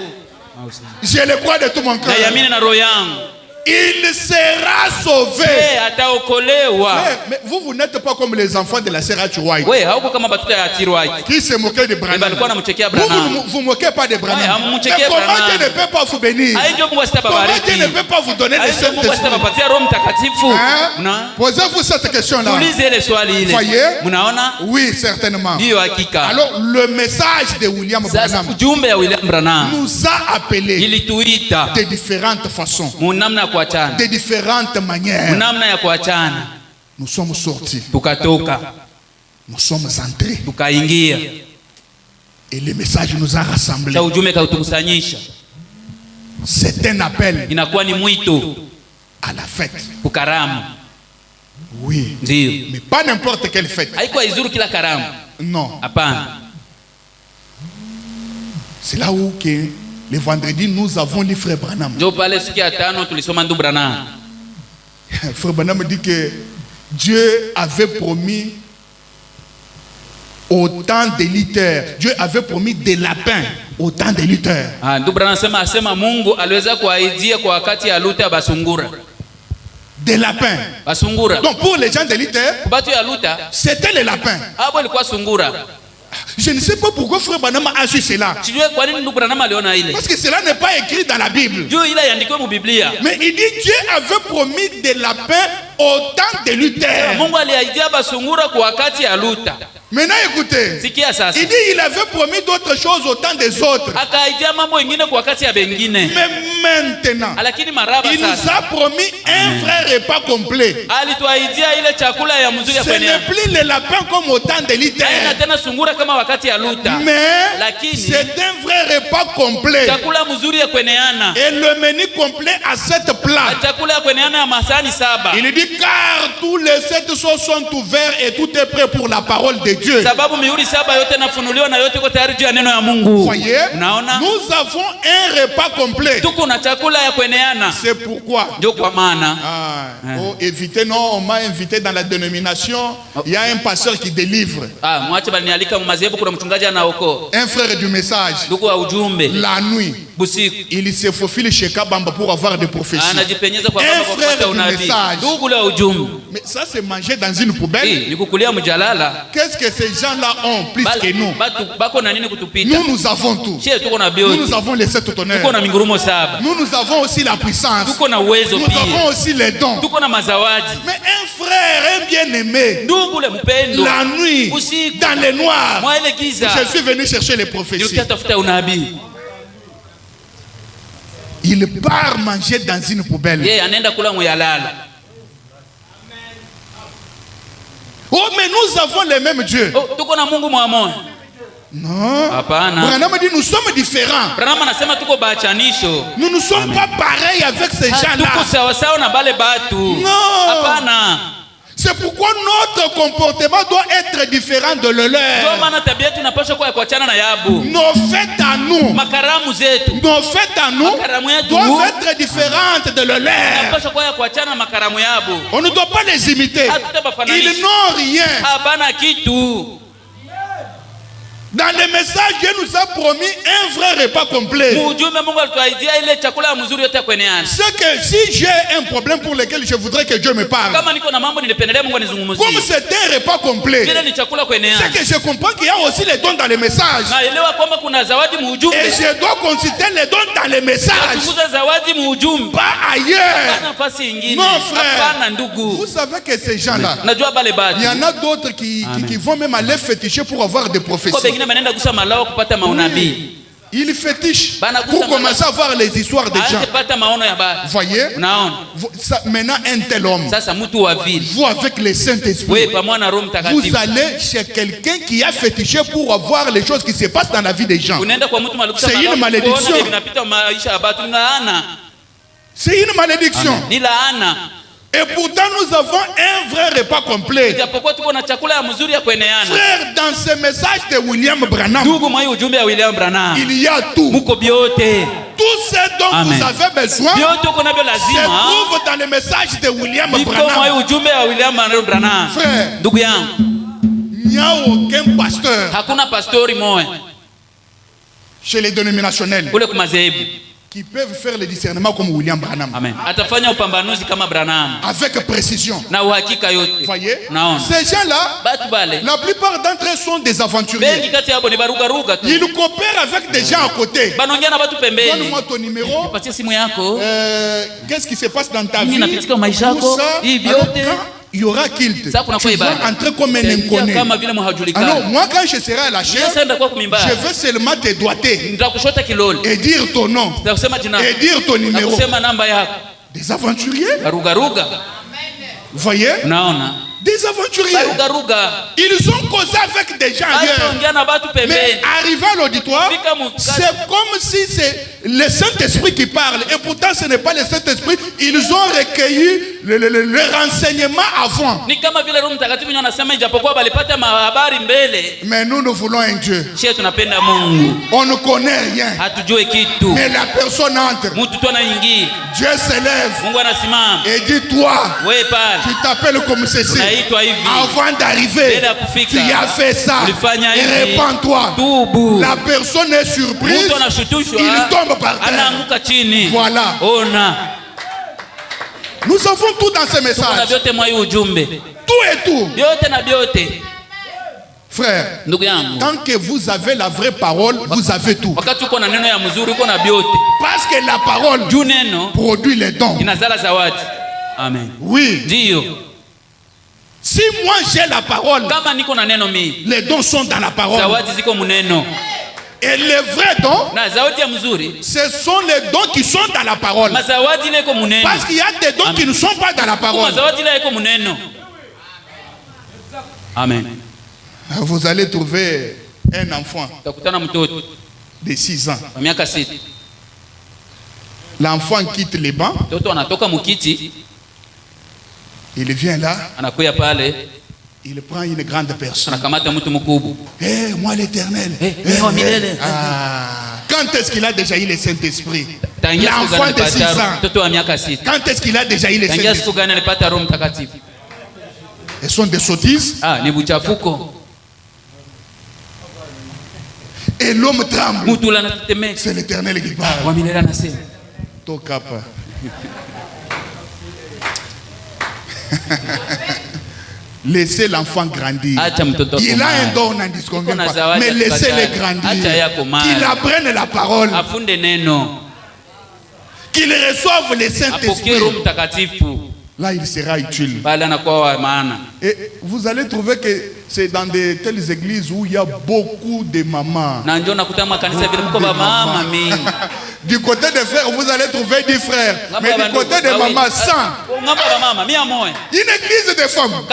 Je le crois de tout mon cœur. Naiamini na roho yangu. Il sera sauvé. Ataokolewa. Mais vous n'êtes pas comme les enfants de la sœur White We hauko kama batoto ya Tirwai. qui se moquaient de Branham. Balikuwa anamchekea Vous Branham. ne vous moquez pas de Branham. Ouais, Mais hamumchekea comment Branham. Dieu ne peut pas vous bénir? Aenjo Mungu Comment Dieu asitababariki. ne peut pas vous donner le Aenjo Mungu Saint-Esprit? asitabapatia Roho Mtakatifu. Hein? Una? Posez-vous cette question-là. Tulize ile swali ile. Voyez? Mnaona? Oui, certainement. Ndio hakika. Alors, le message de William Sasa Branham ujumbe ya William Branham nous a appelés ilituita de différentes façons, munamna ya kuachana. de différentes manières. Munamna ya kuachana. Nous sommes sortis, Tukatoka, nous sommes entrés tukaingia. et le message nous a rassemblés. Cha ujumbe kautukusanyisha. C'est un appel Inakuwa ni mwito à la fête. kukaramu. Oui, Ndio. mais pas n'importe quelle fête. Haikuwa izuru kila karamu. Non, Hapana. c'est là où que le vendredi nous avons lu Frère Branham. Ndio pale siku ya tano tulisoma ndugu Branham. Frère Branham dit que Dieu avait promis au temps de Luther. Dieu avait promis des lapins au temps de Luther. Ndugu Branham asema Mungu aliweza kuahidia kwa wakati ya Luther basungura. Des lapins. Basungura. Donc pour les gens de Luther, kubatu ya Luther, c'était les lapins. Abo ilikuwa sungura. Je ne sais pas pourquoi frère Branham a su cela. Sijue kwa nini ndugu Branham aliona ile. Parce que cela n'est pas écrit dans la Bible. Juu ile iandikwe mu Biblia. Mais il dit Dieu avait promis des lapins au temps de Luther. Mungu aliahidia basungura kwa wakati ya Luther. Maintenant écoutez. Sikia sasa. Il dit il avait promis d'autres choses au temps des autres. Akaidia mambo mengine kwa wakati ya bengine. Mais maintenant, Lakini maraba il nous sasa. a promis un vrai repas complet. Alituahidia ile chakula ya mzuri ya Ce n'est plus les lapins comme au temps de Luther. Haina tena sungura kama wakati ya Luther. Mais Lakini c'est un vrai repas complet. chakula mzuri ya kweneana. Et le menu complet à 7 plats. Chakula ya kweneana ya masani 7. Il dit car tous les 7 sauces sont ouverts et tout est prêt pour la parole de Dieu. Sababu mihuri 7 yote nafunuliwa na yote iko tayari juu ya neno ya Mungu. Voyez, Unaona? nous avons un repas complet. Tuko na chakula ya kweneana. C'est pourquoi. Ndio kwa maana. Oh, évitez, non, on m'a invité dans la dénomination. Il y a un pasteur qui délivre. Mwache balinialika mmazebu kuna mchungaji anaoko. Un frère du message. Ndugu wa ujumbe. La nuit. Busiku. Il se faufile chez Kabamba pour avoir des prophéties. Anajipenyeza kwa Un baba kwa frère kupata du unabii. message. Ndugu la ujumbe. Mais ça c'est manger dans une poubelle. Ni kukulia mjalala. Qu'est-ce que ces gens-là ont plus que nous? Bako na nini kutupita? Nous avons tout. Tuko na biote. Nous avons les 7 tonnerres. Tuko na mingurumo 7. Nous avons aussi la puissance. Tuko na uwezo Nous pia. avons aussi les dons. Tuko na mazawadi. Mais un frère, un bien-aimé, Ndugu le mpendo. la nuit, Usiku. dans les noirs, Mwa ile giza. je suis venu chercher les prophéties. Nilitafuta unabii. Il part manger dans une poubelle. Yeye anaenda kula muyalala. Oh, mais nous avons les mêmes dieux. Oh, tuko na Mungu mwamoja. Non. Hapana. Branham dit nous sommes différents. Branham anasema tuko baachanisho. Nous ne sommes pas pareils avec ces gens-là. Tuko sawa sawa na bale batu. Non. Hapana. C'est pourquoi notre comportement doit être différent de le Ndio leur. maana tabia yetu inapaswa kuachana na yabu. Nos fêtes à nous, Makaramu zetu. nos fêtes à nous Makaramu yetu. doivent être différentes de le leur. Inapaswa kuachana na makaramu yabu. On ne doit pas les imiter. Ils n'ont rien. Hapana kitu. Dans les messages, Dieu nous a promis un vrai repas complet. Mujumbe Mungu alituahidia ile chakula mzuri yote kweneana. C'est que si j'ai un problème pour lequel je voudrais que Dieu me parle, Kama niko na mambo nilipendelea Mungu anizungumzie. comme c'est un repas complet, Vile ni chakula kweneana. c'est que je comprends qu'il y a aussi les dons dans les messages. Naelewa kwamba kuna zawadi muujumbe. Et je dois consulter les dons dans les messages, Chunguza zawadi muujumbe. pas ailleurs. Hapana nafasi nyingine. Non, frère. Hapana ndugu. Vous savez que ces gens-là, Najua bale batu. il y en a d'autres qui vont même aller féticher pour avoir des Kwa prophéties. bengine manenda kusa malao kupata maunabii. Ils fétichent Bana pour kusa commencer à voir les histoires des gens. Aanze pata maono ya batu. Voyez, Unaona? maintenant un tel homme, Sasa mtu wa vile. vous avec le Saint-Esprit, Wewe pamoja na Roho vous Mtakatifu. allez chez quelqu'un qui a fétiché pour voir les choses qui se passent dans la vie des gens. Unaenda kwa mtu malikusa C'est une malao. malédiction. Kuona vinapita maisha ya batu ni laana. C'est une malédiction. Ni laana. Et pourtant, nous avons un vrai repas complet. Japokuwa tuko na chakula ya mzuri ya kueneana. Frère, dans ce message de William Branham, Ndugu mwa ujumbe ya William Branham. il y a tout. Muko biote. Tout ce dont Amen. vous avez besoin Biote uko nabyo se lazima. trouve dans le message de William Niko mwa Branham. ujumbe ya William Branham. Frère, Ndugu yangu, il n'y a aucun pasteur hakuna pastori moja chez les dénominationnels kule kumazehebu. qui peuvent faire le discernement comme William Branham. Amen. Atafanya upambanuzi kama Branham Avec précision. na uhakika yote. Voyez, Naona. ces gens-là, Batu bale. la plupart d'entre eux sont des aventuriers. Bengi kati yabo ni barugaruga tu. Ils coopèrent avec des gens à côté. Banaongea na batu pembeni. Donne-moi ton numéro. Patia simu yako. Qu'est-ce qui se passe dans ta Nini vie? inapitika maisha yako? Tout ça, Hii alors, vyote. quand il y aura kilt, Sasa kuna tu kwa vas ibada. entrer comme un Utaingia inconnu. kama vile Alors mhajulikana. moi quand je serai à la chair, Sasa kwa kumimbaya. je veux seulement te doiter Nitakushota kilole. et dire ton nom Nitakusema jina. et dire ton numéro. Nitakusema namba yako. Des aventuriers, Barugaruga. vous voyez? Unaona? Des aventuriers. Barugaruga. Ils ont causé avec des gens ailleurs. Anaongea na batu Mais pembeni. arrivé à l'auditoire, Fika mukasi. c'est comme si c'est le Saint-Esprit qui parle. Et pourtant, ce n'est pas le Saint-Esprit. Ils ont recueilli le renseignement avant. Ni kama vile Roho Mtakatifu anasema ijapokuwa balipata habari mbele. Mais nous voulons un Dieu. Sisi tunapenda Mungu. On ne connaît rien. Hatujue kitu. Mais la personne entre. Mtu tu anaingia. Dieu s'élève. Mungu anasimama. Et dit toi. Wewe pale. Tu t'appelles comme ceci. Unaitwa hivi. Avant d'arriver, tu as fait ça. Et répands-toi. La personne est surprise. Il tombe par terre. Voilà. Nous avons tout dans ce message. Tout et tout. Frère, tant que vous avez la vraie parole, vous avez tout. Parce que la parole produit les dons. Amen. Oui. Si moi j'ai la parole, les dons sont dans la parole. Et les vrais dons, ce sont les dons qui sont dans la parole. Parce qu'il y a des dons qui ne sont pas dans la parole. Amen. Vous allez trouver un enfant de 6 ans. L'enfant quitte les bancs. Il vient là. Il prend une grande personne. Hey, moi l'Éternel. Quand est-ce qu'il a déjà eu le Saint-Esprit? L'enfant de 6 ans. Quand est-ce qu'il a déjà eu le Saint-Esprit? Elles sont des sottises. Et l'homme tremble. C'est l'Éternel qui parle. Tokapa. Laissez l'enfant grandir. Il a un don, on n'en disconvient pas. Mais laissez-le grandir. Qu'il apprenne la parole. Qu'il reçoive le Saint-Esprit. Là, il sera utile. Et vous allez trouver que c'est dans de telles églises où il y a beaucoup de mamans. Du côté des frères, vous allez trouver des frères. Mais du côté des mamans, 100. Une église de femmes.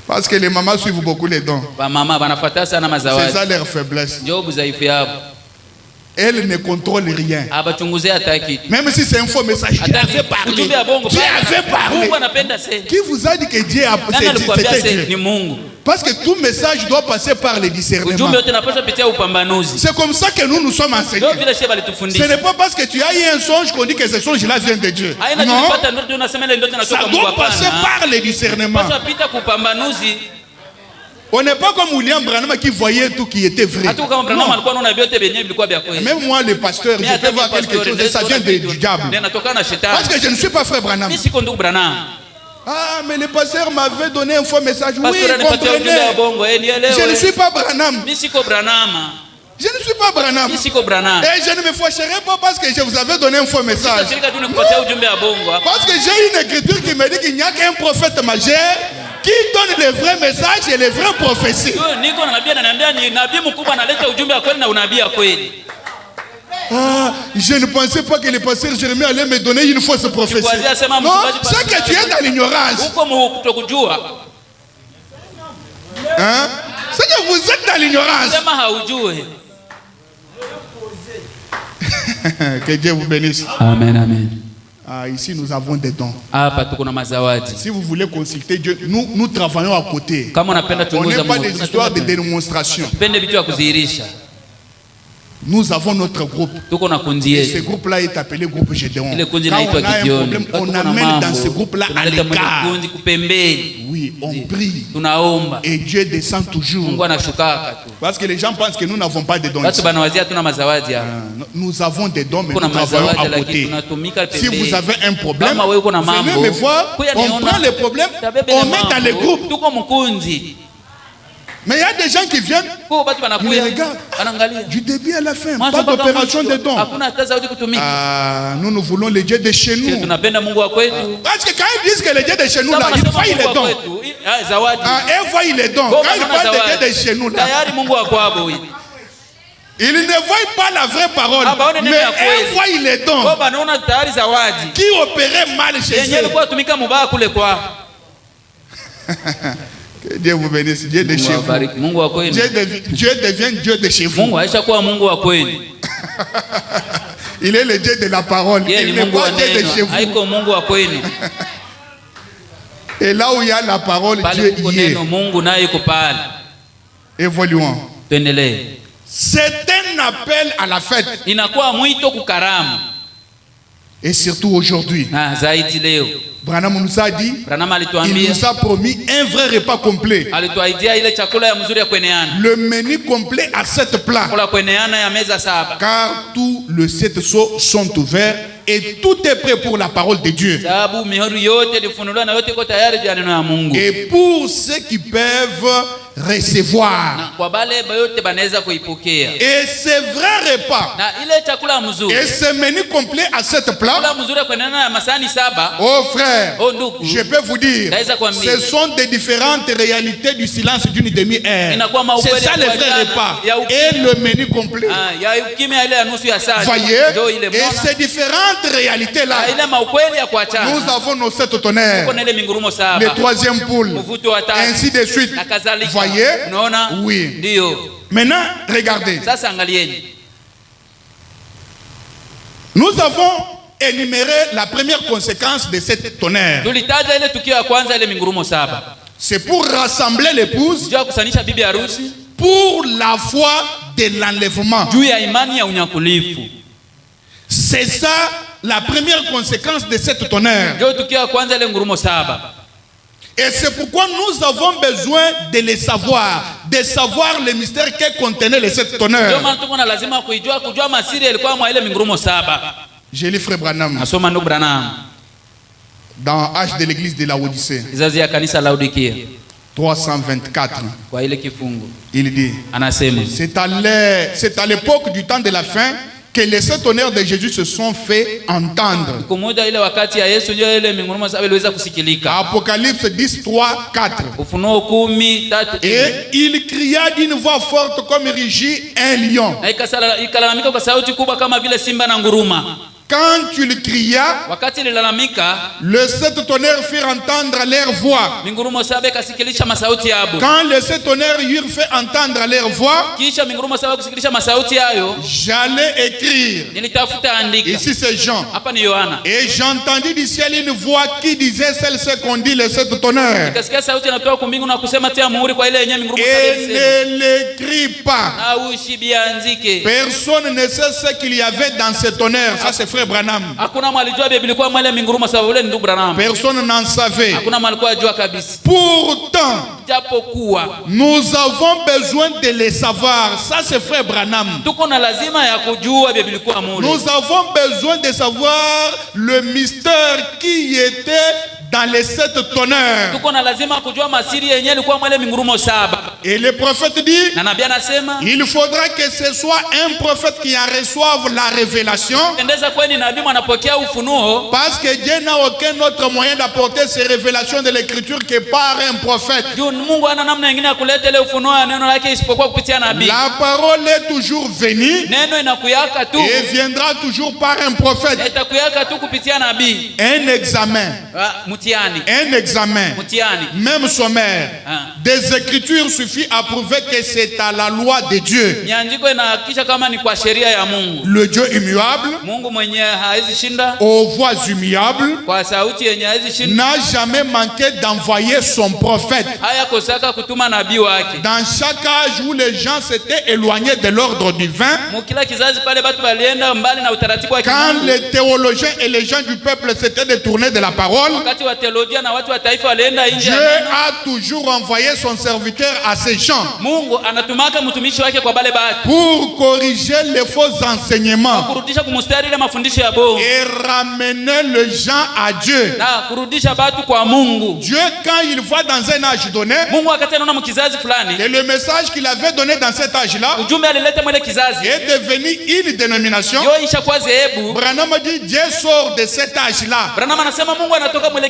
Parce que les mamans suivent beaucoup les dons. C'est ça leur faiblesse. Elle ne contrôle rien. Même si c'est un faux message, Dieu avait parlé. Dieu avait parlé. Qui vous a dit que Dieu a c'était Dieu? Parce que tout message doit passer par le discernement. C'est comme ça que nous sommes enseignés. Ce n'est pas parce que tu as eu un songe qu'on dit que ce songe-là vient de Dieu. Non. Ça doit passer par le discernement. On n'est pas comme William Branham qui voyait tout qui était vrai. Non. Même moi, le pasteur, je peux voir quelque chose et ça vient du diable. Parce que je ne suis pas frère Branham. Ah, mais le pasteur m'avait donné un faux message. Oui, comprenez. Je ne suis pas Branham. Je ne suis pas Branham. Et je ne me fâcherai pas parce que je vous avais donné un faux message. Parce que j'ai une écriture qui me dit qu'il n'y a qu'un prophète majeur qui donne les vrais messages et les vraies prophéties. Ah, je ne pensais pas que le pasteur Jérémie allait me donner une fausse prophétie. Non, c'est que tu es dans l'ignorance. Hein? C'est que vous êtes dans l'ignorance. Que Dieu vous bénisse. Amen, amen. Ah, ici nous avons des dons. Si vous voulez consulter Dieu, nous travaillons à côté. On n'est pas des histoires de démonstration. Nous avons notre groupe. Et ce groupe-là est appelé groupe Gédéon. Quand on a un problème, on amène dans ce groupe-là à l'écart. Oui, on prie. Et Dieu descend toujours. Parce que les gens pensent que nous n'avons pas de dons. Nous avons des dons, mais nous travaillons à côté. Si vous avez un problème, venez me voir. On prend les problèmes, on met dans les groupes. Mais il y a des gens qui viennent, ils regardent du début à la fin, pas d'opération de dons. Ah, nous voulons les dieux de chez nous. Parce que quand ils disent que les dieux de chez nous, là, ils voient les dons. Ah, ils voient les dons. Quand ils parlent des dieux de chez nous, là, ils ne voient pas la vraie parole, mais ils voient les dons qui opéraient mal chez eux. Que Dieu vous bénisse. Dieu de chez vous. Mungu wa kwenu. Dieu devient Dieu de chez vous. Mungu aisha kuwa Mungu wa kwenu. Il est le Dieu de la parole. Il n'est pas Dieu de chez vous. Haiko Mungu wa kwenu. Et là où il y a la parole, Dieu y est. Mungu naye yuko pale. Évoluons. Tuendelee. C'est un appel à la fête. Inakuwa mwito kukaramu. Et surtout aujourd'hui. Zaidi leo. Branham nous a dit, il nous a promis un vrai repas complet. Le menu complet à 7 plats. Car tous les 7 seaux sont ouverts et tout est prêt pour la parole de Dieu. Et pour ceux qui peuvent recevoir. Et c'est vrai repas. Et ce menu complet à 7 plats. Oh frère, je peux vous dire, ce sont des différentes réalités du silence d'une demi-heure. C'est ça le vrai repas. Et le menu complet. Voyez, et ces différentes réalités-là, nous avons nos 7 tonnerres, le 3e poule, ainsi de suite. Voyez, oui. Maintenant, regardez. Nous avons énuméré la première conséquence de cette tonnerre. C'est pour rassembler l'épouse pour la foi de l'enlèvement. C'est ça la première conséquence de cette tonnerre. Et c'est pourquoi nous avons besoin de les savoir, de savoir le mystère que contenait les 7 tonnerres. J'ai lu frère Branham dans H de l'église de Laodicée 324. Il dit, c'est à l'époque du temps de la fin que les 7 tonnerres de Jésus se sont fait entendre. Apocalypse 10, 3, 4. Et il cria d'une voix forte comme rugit un lion. Quand il cria, les 7 tonnerres firent entendre leur voix. Quand les 7 tonnerres eurent fait entendre leur voix, j'allais écrire. Ici c'est Jean. Et j'entendis du ciel une voix qui disait celle qu'on dit les 7 tonnerres. Et ne l'écrit pas. Personne ne sait ce qu'il y avait dans ces tonnerres. Ça c'est frère Branham. Personne n'en savait. Pourtant, nous avons besoin de les savoir. Ça c'est frère Branham. Nous avons besoin de savoir le mystère qui était dans les 7 tonnerres. Et le prophète dit, il faudra que ce soit un prophète qui en reçoive la révélation, parce que Dieu n'a aucun autre moyen d'apporter ces révélations de l'écriture que par un prophète. La parole est toujours venue et viendra toujours par un prophète. Un examen, même sommaire, des écritures suffit à prouver que c'est à la loi de Dieu. Le Dieu immuable, aux voix immuables, n'a jamais manqué d'envoyer son prophète. Dans chaque âge où les gens s'étaient éloignés de l'ordre divin, quand les théologiens et les gens du peuple s'étaient détournés de la parole, Dieu a toujours envoyé son serviteur à ces gens pour corriger les faux enseignements et ramener les gens à Dieu. Dieu, quand il voit dans un âge donné que le message qu'il avait donné dans cet âge-là est devenu une dénomination, Branham dit Dieu sort de cet âge-là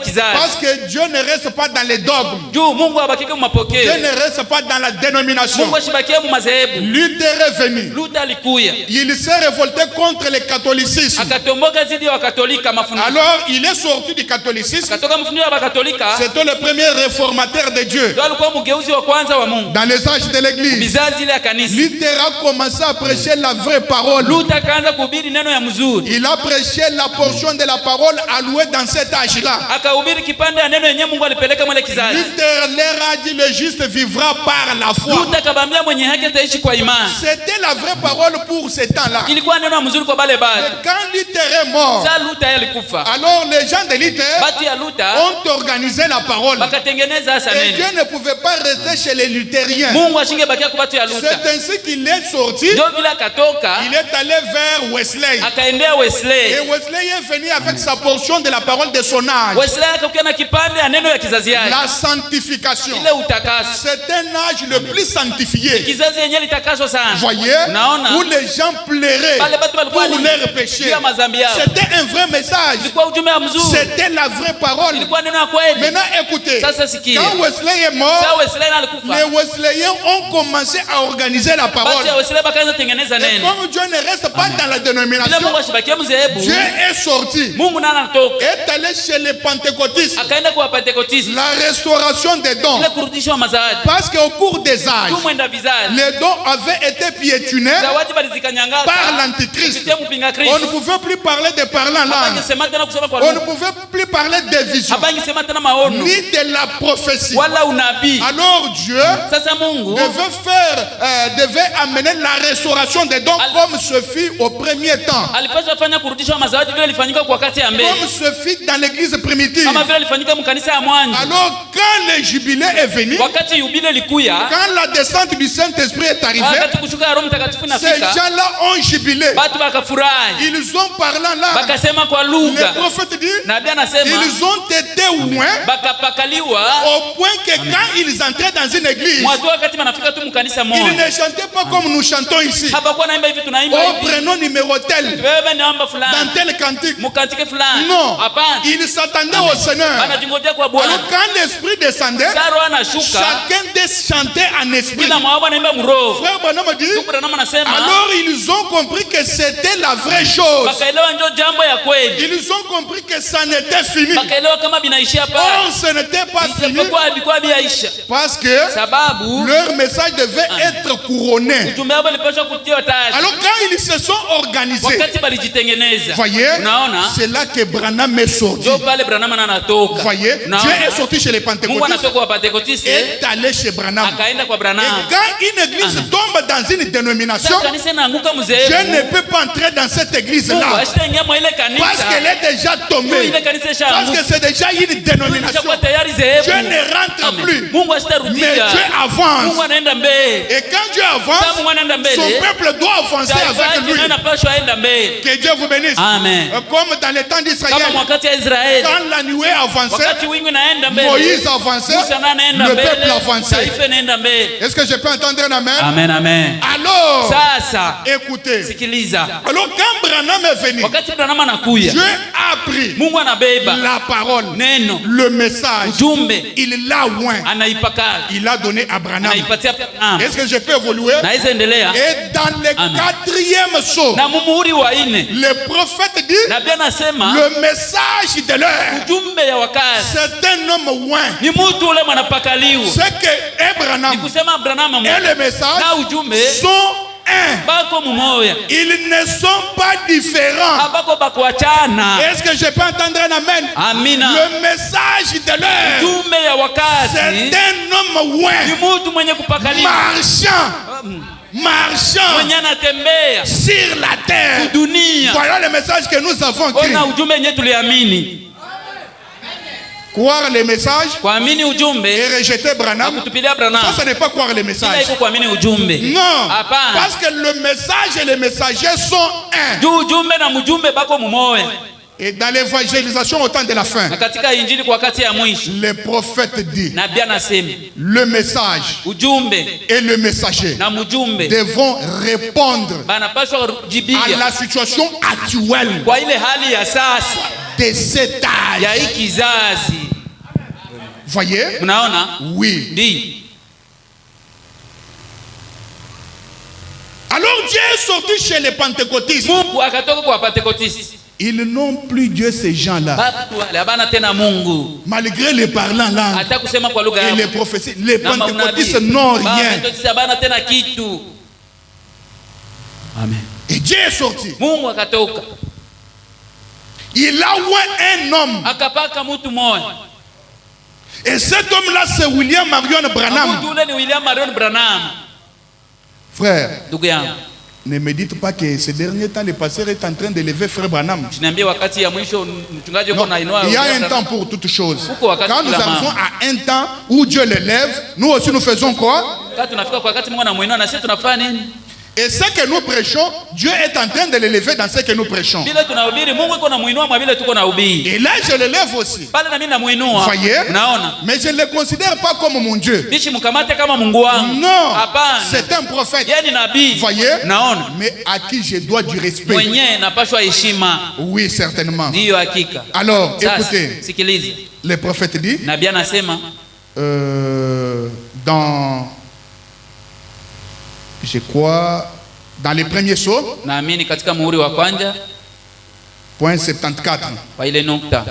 kizazi. Parce que Dieu ne reste pas dans les dogmes. Juu Mungu abakike mu mapokeo. Dieu ne reste pas dans la dénomination. Mungu ashibakie mu madhehebu. Luther est venu. Luther alikuya. Il s'est révolté contre le catholicisme. Akatomboka zidi ya Wakatolika mafundisho. Alors il est sorti du catholicisme. Akatoka mafundisho ya Wakatolika. C'était le premier réformateur de Dieu. Ndio alikuwa mgeuzi wa kwanza wa Mungu. Dans les âges de l'église. Bizazi ile ya kanisa. Luther a commencé à prêcher la vraie parole. Luther akaanza kuhubiri neno ya mzuri. Il a prêché la portion de la parole allouée dans cet âge-là. Akahubiri kipande ya neno yenye Mungu alipeleka mwele kizazi. Luther leur a dit le juste vivra par la foi. Luther akabambia mwenye haki ataishi kwa imani. C'était la vraie parole pour ces temps-là. Ilikuwa neno mzuri kwa bale bado. Quand Luther est mort, Sasa Luther alikufa. alors les gens de Luther Batu ya Luther ont organisé la parole. bakatengeneza hasa Et neno. Dieu ne pouvait pas rester chez les luthériens. Mungu ashingebakia kwa batu ya Luther. C'est ainsi qu'il est sorti. Ndio vile akatoka Il est allé vers Wesley. akaendea Wesley. Et Wesley est venu avec sa portion de la parole de son âge. Wesley akakuja na kipande ya neno ya kizazi yake. La sanctification. Ile utakaso. C'est un âge le plus sanctifié. Kizazi yenyewe litakaswa sana. Voyez, Unaona? où les gens pleuraient Pale batu walikuwa pour leurs péchés. juu ya mazambi yao. C'était un vrai message. Ilikuwa ujumbe wa mzuri. C'était la vraie parole. Ilikuwa neno ya kweli. Maintenant, écoutez, Sasa sikia. quand Wesley est mort, Sasa Wesley alikufa. les Wesleyens ont commencé à organiser la Batu parole. ya Wesley bakaanza tengeneza Et neno. comme Dieu ne reste pas dans la Bila dénomination, Mungu ashibakie mzehebu. Dieu est sorti, Mungu nana anatoka. est allé chez les pentecôtistes. Akaenda kwa Pentekotisti. La restauration des dons. Ile kurudishwa mazawadi. Parce qu'au cours des âges, Tumwenda vizazi. les dons avaient été piétinés Zawadi balizikanyanga. par l'antichrist. Kupitia mpinga Kristo. On ne pouvait plus parler de parler en langue. Abangisema tena kusema kwa On ne lugha. pouvait plus parler de vision, Abangisema tena maono. ni de la prophétie. Wala unabii. Alors Dieu Sasa Mungu devait amener la restauration des dons comme ce fut au premier temps, alipaswa fanya kurudishwa mazawadi vile ilifanyika kwa wakati ya mbele. comme ce fut dans l'église primitive. Kama vile ilifanyika mkanisa ya mwanzo. Alors quand le jubilé est venu, Wakati yubile likuya, quand la descente du Saint-Esprit est arrivée, wakati kushuka ya Roho Mtakatifu ces inafika, gens-là ont jubilé. batu bakafurahi. Ils ont parlé en langue. Bakasema kwa Le lugha. prophète dit, Nabii anasema ils ont été loin bakapakaliwa au point que quand ils entraient dans une église, mwatu wakati manafika tu mkanisa ils moja. ne chantaient pas comme nous chantons ici. Hapakuwa naimba hivi tunaimba Oh, hivi. prénom numéro tel, Wewe naomba dans fulani. tel cantique. Mukantike fulani. Non, Hapana. ils s'attendaient au Seigneur. Anajingojea kwa Alors Bwana. quand l'Esprit descendait, Saro anashuka. chacun d'eux chantait en esprit. Kila mwabu anaimba mroho. Frère Branham dit, Ndugu Branham anasema alors ils ont compris que c'était la vraie chose. bakaelewa ndio jambo ya kweli. Ils ont compris que ça n'était fini. Bakaelewa kama binaishia Oh, pale. ce n'était pas fini. Isipokuwa ilikuwa biaisha. Parce que Sababu leur message devait être couronné. ujumbe wao ulipaswa kutiwa taji. Alors quand ils se sont organisés, Wakati balijitengeneza. voyez, Unaona? c'est là que Branham est sorti. Ndio pale Branham anatoka. Voyez, Unaona? Dieu est sorti chez les Mungu pentecôtistes anatoka kwa Pentekotisti. et est allé chez Branham. Akaenda kwa Et Branham. quand une église tombe dans une dénomination, Sasa kanisa inaanguka Dieu mzehebu. ne peut pas entrer dans cette Mungu église-là ashitaingia mwa ile kanisa. parce qu'elle est déjà Ndio tombée. ile kanisa Parce ishaanguka. que c'est déjà une dénomination. Ishakuwa tayari zehebu. Dieu ne rentre Amen. plus. Mungu Mais ashitarudia. Dieu avance. Mungu anaenda mbele. Et quand Dieu Sasa avance, Mungu anaenda son mbele. peuple doit avancer avec lui. Taifa inapaswa aenda mbele. Que Dieu vous bénisse. Amen. Comme dans les temps d'Israël, Kama wakati ya Israeli. quand la nuée avançait, Wakati wingu inaenda mbele. Moïse avançait, Musa naye anaenda le mbele. peuple avançait. Taifa inaenda mbele. Est-ce que je peux entendre un amen? Amen, amen. Alors, Sasa écoutez. sikiliza. Alors quand Branham est venu, Wakati Branham anakuya, Dieu a pris Mungu anabeba la parole, neno, le message, ujumbe, il l'a oint, anaipakala, il l'a donné à Branham. anaipatia Branham. Est-ce que je peux évoluer? Naweza endelea. Et dans le Amen. 4e saut, Na mumuhuri wa ine, le prophète dit, nabii anasema le message de l'heure, ujumbe ya wakati c'est un homme oint. ni mtu ule mwanapakaliwa. C'est que Abraham Ni kusema Branham et le message na ujumbe sont un. bako mumoya, Ils ne sont pas différents. abako bakuachana. Est-ce que je peux entendre un amen? Amina. Le message de l'heure, Ujumbe ya c'est wakati un homme ni oint, mtu mwenye kupakaliwa, marchant mwenye anatembea sur la terre. dunia. Voilà le message que nous avons écrit. Ona ujumbe yenye tuliamini. Croire les messages Kuamini ujumbe et rejeter na Branham, kutupilia ça Branham. ce n'est pas croire les Ila messages. iko kuamini ujumbe. Non, Hapana. parce que le message et les messagers sont un. Juu ujumbe na mjumbe bako mumoya. Et dans l'évangélisation au temps de la fin, Na katika injili kwa wakati ya mwisho, le prophète dit, nabii anasema le message ujumbe et le messager na mjumbe devront répondre banapaswa à jibia la situation actuelle kwa ile hali ya sasa de cet âge. ya hii kizazi. Voyez? Mnaona? Oui. Ndi. Alors Dieu est sorti chez les pentecôtistes. Mungu akatoka kwa Pentekotisti. Ils n'ont plus Dieu, ces gens-là. Batu wale habana tena Mungu. Malgré les parlants langues Hata kusema kwa lugha et yao. les prophéties, les Na pentecôtistes maunabii. n'ont rien. Pentekotisti habana tena kitu. Amen. Et Dieu est sorti. Mungu akatoka. Il a oint un homme. Akapaka mtu mmoja. Et cet homme-là, c'est William Marion Branham. Mtu ule ni William Marion Branham. Frère, Ndugu yangu, ne me dites pas que ces derniers temps, le pasteur est en train de lever Frère Branham. Niambie wakati ya mwisho mchungaji Non, uko na inua. il y a un temps pour toutes choses. Huko wakati Quand nous kila arrivons mama. à un temps où Dieu l'élève, nous aussi nous faisons quoi? Wakati tunafika kwa wakati Mungu anamuinua na sisi tunafanya nini? Et ce que nous prêchons, Dieu est en train de l'élever dans ce que nous prêchons. Vile tunahubiri Mungu iko namuinua mwa vile tuko na hubiri. Et là, je l'élève aussi. Pale na mimi namuinua. Voyez? Unaona? Mais je ne le considère pas comme mon Dieu. Bishi mkamate kama Mungu wangu. Non, Hapana. c'est un prophète. Yeye ni nabii. Voyez? Naona? Mais à qui je dois du respect. Mwenyewe napashwa heshima. Oui, certainement. Ndiyo hakika. Alors, Sasa, écoutez, sikiliza. le prophète dit, Nabii anasema dans, je crois, dans les premiers sauts, naamini katika muhuri wa kwanza point 74, kwa ile nukta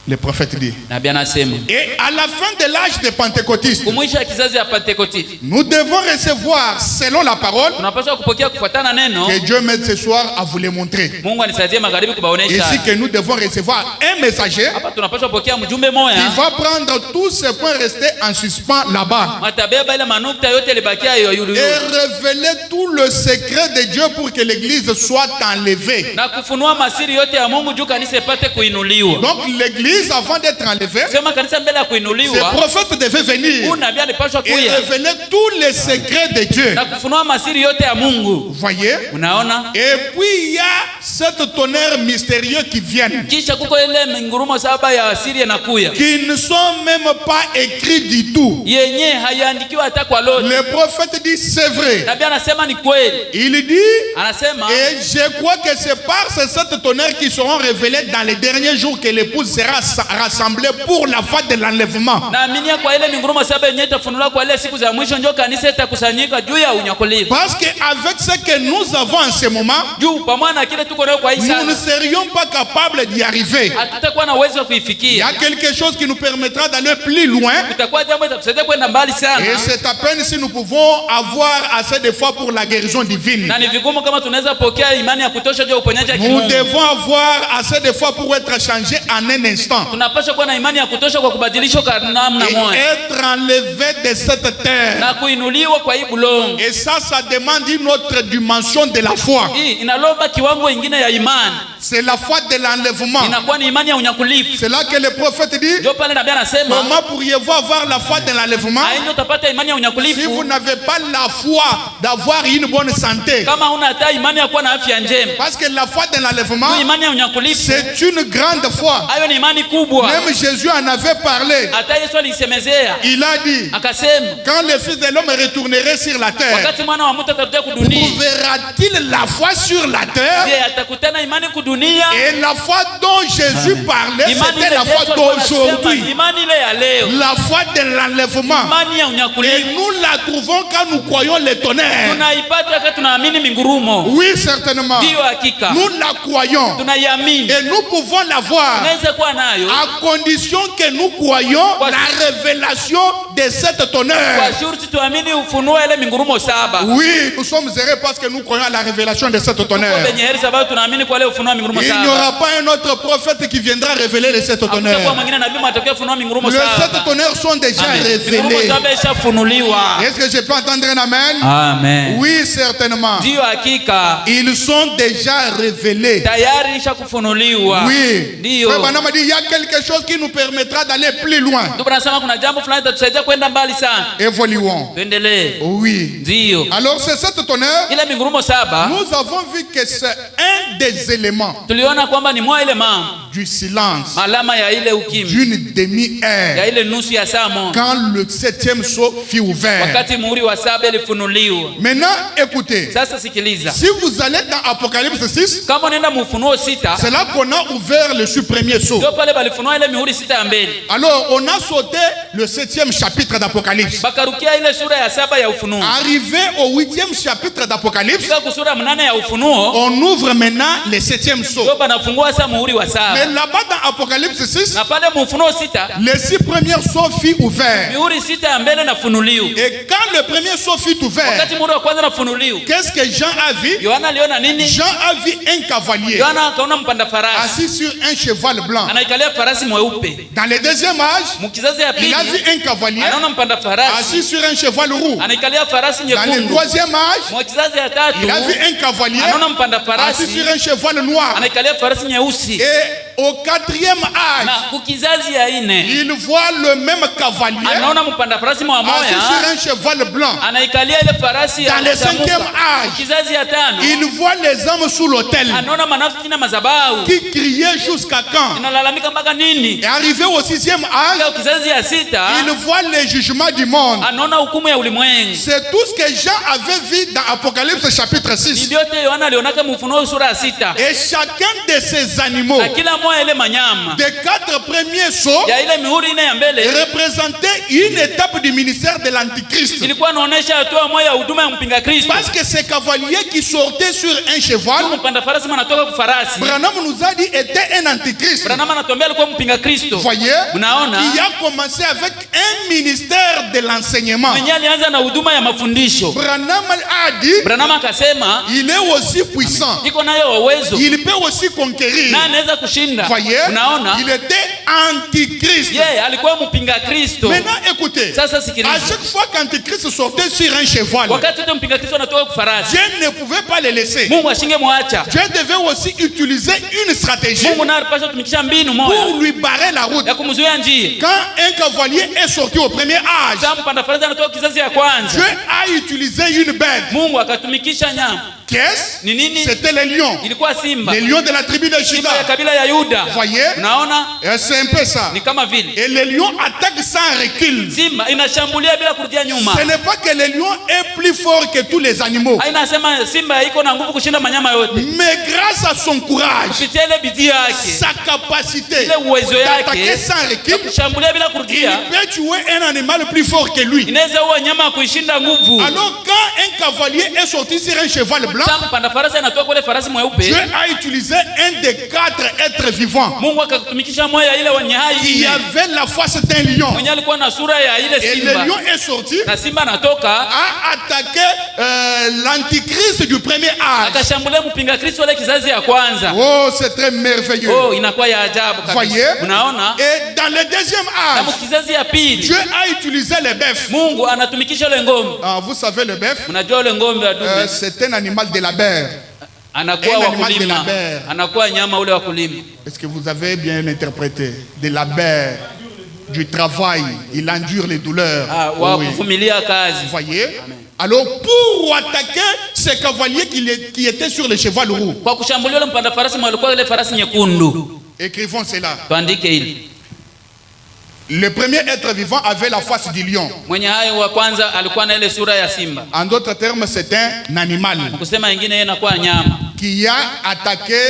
le prophète dit, nabii anasema et à la fin de l'âge des pentecôtistes, kumwisha kizazi ya Pentekosti nous devons recevoir, selon la parole, tunapaswa kupokea kufuatana neno. que Dieu m'aide ce soir à vous les montrer. Mungu anisaidie magharibi kubaonesha. Ici que nous devons recevoir un messager Hapa tunapaswa kupokea mjumbe qui moya. va prendre tous ces points restés en suspens là-bas Matabeba ile manukta yote libakia hiyo yulu. et révéler tout le secret de Dieu pour que l'église soit enlevée. Na kufunua masiri yote ya Mungu juu kanisa ipate kuinuliwa. Donc l'église, avant d'être enlevée, Sema kanisa mbele ya ces kuinuliwa, prophètes devaient venir huyu nabii alipaswa et kuya révéler tous les secrets de Dieu. na kufunua masiri yote ya Mungu. Voyez? Unaona? Et puis il y a cette tonnerre mystérieux qui viennent, Kisha kuko ile mingurumo saba ya asiri inakuya. qui ne sont même pas écrits du tout. Yenye haiandikiwa hata kwa lolote. Le prophète dit c'est vrai. Nabii anasema ni kweli. Il dit, Anasema et je crois que c'est par cette tonnerre qui seront révélées dans les derniers jours que l'épouse sera rassemblée pour la fête de l'enlèvement. naamini kwa ile mingurumo saba yenye itafunuliwa kwa ile siku za mwisho ndio kanisa itakusanyika juu ya unyakulivu. Parce qu'avec ce que nous avons en ce moment, Juu pamoja na kile tuko nayo kwa hii nous ne sasa, serions pas capables d'y arriver. hatutakuwa na uwezo wa Il y kuifikia. a quelque chose qui nous permettra d'aller plus loin. Itakuwa jambo itatusaidia kwenda mbali Et sana. c'est à peine si nous pouvons avoir assez de foi pour la guérison divine. Na ni vigumu kama tunaweza pokea imani ya kutosha juu ya uponyaji wa Nous kimungu. devons avoir assez de foi pour être changés en un instant. Tunapaswa kuwa na imani ya kutosha kwa kubadilishwa kwa namna Et moja être enlevé de cette terre. na kuinuliwa kwa hii bulongo. Et ça demande une autre dimension de la foi. Hii inalomba kiwango ingine ya imani. C'est la foi de l'enlèvement. Inakuwa ni imani ya unyakulifu. C'est là que le prophète dit, Ndio pale nabii anasema, comment pourriez-vous avoir la foi de l'enlèvement hainyo utapata imani ya si vous unyakulifu n'avez pas la foi d'avoir une bonne santé? kama huna hata imani ya kuwa na afya njema. Parce que la foi de l'enlèvement, Ndio imani ya unyakulifu. c'est une grande foi. Hayo ni imani kubwa. Même Jésus en avait parlé. Hata Yesu alisemezea Il a dit, akasema, quand le Fils de l'homme retournerait sur la terre, wakati mwana wa mtu atakuja kudunia, trouvera-t-il la foi sur la terre? je, atakutana imani kudunia? Et la foi dont Jésus parlait, Imani c'était ile la Yesu foi alikuwa anasema, d'aujourd'hui. imani ile ya leo, La foi de l'enlèvement. imani ya Et unyakulifu nous la trouvons quand nous croyons les tonnerres. tunaipata wakati tunaamini mingurumo. Oui, certainement. Ndiyo hakika Nous la croyons. tunaiamini, Et nous pouvons l'avoir tunaweza kuwa nayo à condition que nous croyons Kwa- la révélation de cette kwa tonnerre. shurti tuamini ufunuo ile mingurumo saba. Oui, nous sommes heureux parce que nous croyons à la révélation de cette Tuko tonnerre. penye heri sababu tunaamini kwa ile ufunuo wa mingurumo Il n'y saba. aura pas un autre prophète qui viendra révéler les sept Hakutakuwa tonnerres. mwingine nabii matokeo ufunuo wa mingurumo Les sept saba. tonnerres sont déjà Amen. Mingurumo révélés. saba ishafunuliwa. Est-ce que je peux entendre un amen? Amen. Oui, certainement. Ndiyo hakika Ils sont déjà révélés. tayari ishakufunuliwa. Oui. Ndiyo. Frère Branham a dit, il y a quelque chose qui nous permettra d'aller plus loin. Ndio nasema kuna jambo fulani litatusaidia kwenda mbali sana. Évoluons. Tuendelee. Oui. Ndiyo. Alors, c'est cette tonnerre. Ile mingurumo saba Nous avons vu que c'est un des éléments tuliona kwamba ni mwa ile mambo du silence, alama ya ile ukimya d'une demi-heure, ya ile nusu ya saa moja, quand le 7e sceau fut ouvert. wakati muhuri wa saba ilifunuliwa. Maintenant, écoutez. Sasa sikiliza, Si vous allez dans Apocalypse 6, kama unaenda Ufunuo 6, c'est là qu'on a ouvert le premier sceau. ndio pale balifunua ile mihuri 6 ya mbele. Alors, on a sauté le 7e chapitre d'Apocalypse. Bakarukia ile sura ya 7 ya Ufunuo. Arrivé au 8e chapitre d'Apocalypse, Kwa sura 8 ya Ufunuo, on ouvre maintenant le 7e sceau. ndio banafungua sasa muhuri wa Mais 7. là-bas dans Apocalypse 6, Na pale Ufunuo 6, les 6 premiers sceaux furent ouverts. mihuri 6 ya mbele nafunuliwa. Et quand le premier sceau fut ouvert, Wakati muhuri wa kwanza nafunuliwa, qu'est-ce que Jean a vu? Yohana aliona nini? Jean a vu un cavalier Yohana akaona mpanda farasi assis sur un cheval blanc. anaikalia farasi mweupe. Dans le deuxième âge, Mkizazi ya il pili a vu un cavalier anaona mpanda farasi assis sur un cheval roux. anaikalia farasi Dans le nyekundu. troisième âge, Mkizazi ya tatu il a vu un cavalier anaona mpanda assis farasi sur un cheval noir. anaikalia farasi nyeusi. Et au quatrième âge, Na kukizazi ya ine il voit le même cavalier anaona mpanda farasi assis sur mwamoya un cheval blanc. anaikalia ile farasi ya Dans le cinquième kuchamuka. âge, Kizazi ya tano il voit les hommes sous l'autel anaona manafiki na mazabau qui criaient jusqu'à quand. inalalamika mpaka nini. Et arrivé au sixième âge, Kwa kizazi ya 6 il voit les jugements du monde. anaona hukumu ya ulimwengu. C'est tout ce que Jean avait vu dans Apocalypse chapitre 6. Ndio yote Yohana alionaka Ufunuo sura ya 6. Et chacun de ces animaux, Na kila moja ile manyama des 4 premiers sceaux, ya ile mihuri ine ya mbele représentait une étape du ministère de l'Antichrist. ilikuwa inaonyesha hatua moja ya huduma ya mpinga Kristo. Parce que ces cavaliers qui sortaient sur un cheval, Mpanda farasi anatoka kwa farasi. Branham nous a dit était un antichrist. Branham anatuambia alikuwa mpinga Kristo. Voyez, Unaona? qui a commencé avec un ministère de l'enseignement. Mwenye alianza na huduma ya mafundisho. Branham a dit, Branham akasema il est aussi puissant. iko nayo uwezo Il peut aussi conquérir. na anaweza kushinda. Voyez, Unaona? il était antichrist. Yeye alikuwa mpinga Kristo. Maintenant, écoutez, Sasa à sikiliza. chaque fois qu'Antichrist sortait sur un cheval, Wakati wote mpinga Kristo anatoka kwa farasi, Dieu ne pouvait pas le laisser. Mungu ashinge mwacha. Dieu devait aussi utiliser une stratégie Mungu naye alipaswa kutumikisha mbinu moja pour lui barrer la route. ya kumzuia njia. Quand un cavalier est sorti au premier âge, Sasa mpanda farasi anatoka kizazi ya Dieu kwanza. a utilisé une bête. Mungu akatumikisha nyama. Qu'est-ce? Ni nini? C'était les lions. Ilikuwa simba. Les lions de la tribu de Simba ya Juda. kabila ya Yuda. Voyez? Unaona? Et c'est un peu ça. Ni kama vile Et les lions attaquent sans recul. simba inashambulia bila kurudia nyuma. Ce n'est pas que le lion est plus fort que tous les animaux. Haina sema simba iko na nguvu kushinda manyama yote. Mais grâce à son courage, Kupitia ile bidii yake, sa capacité ile uwezo d'attaquer yake sans ya recul, kushambulia bila il kurudia, peut tuer un animal plus fort que lui. inaweza uwa nyama kuishinda nguvu. Alors quand un cavalier est sorti sur un cheval blanc, Sasa mpanda farasi anatoka kule farasi mweupe. Dieu a utilisé un des 4 êtres vivants Mungu akatumikisha moyo ile wenye hai qui ile. avait la face d'un lion. Mwenye alikuwa na sura ya ile Et le simba. lion est sorti, Na simba anatoka a attaqué l'antichrist du premier âge. akashambulia mpinga Kristo ile kizazi ya kwanza. Oh, c'est très merveilleux. Oh, inakuwa ya ajabu kabisa. Voyez? Unaona? Et dans le deuxième Na âge, kizazi ya pili Dieu a utilisé le bœuf. Mungu anatumikisha ile ngombe. Ah, vous savez, le bœuf, Mnajua ile ngombe wa dume c'est un animal de la mer. anakuwa un wa animal de kulima. la mer. Anakuwa nyama ule wa kulima. Est-ce que vous avez bien interprété? De la mer, du travail, il endure les douleurs. Ah, Oh wa oui. kuvumilia kazi. Vous voyez? Alors, pour attaquer ces cavaliers qui étaient sur le cheval roux, Kwa kushambulia ile mpanda farasi alikuwa ile farasi nyekundu. écrivons cela. Tuandike hili. Le premier être vivant avait la face du lion. Mwenye hayo wa kwanza alikuwa na ile sura ya simba. En d'autres termes, c'est un animal Kusema ingine yeye anakuwa nyama. qui a attaqué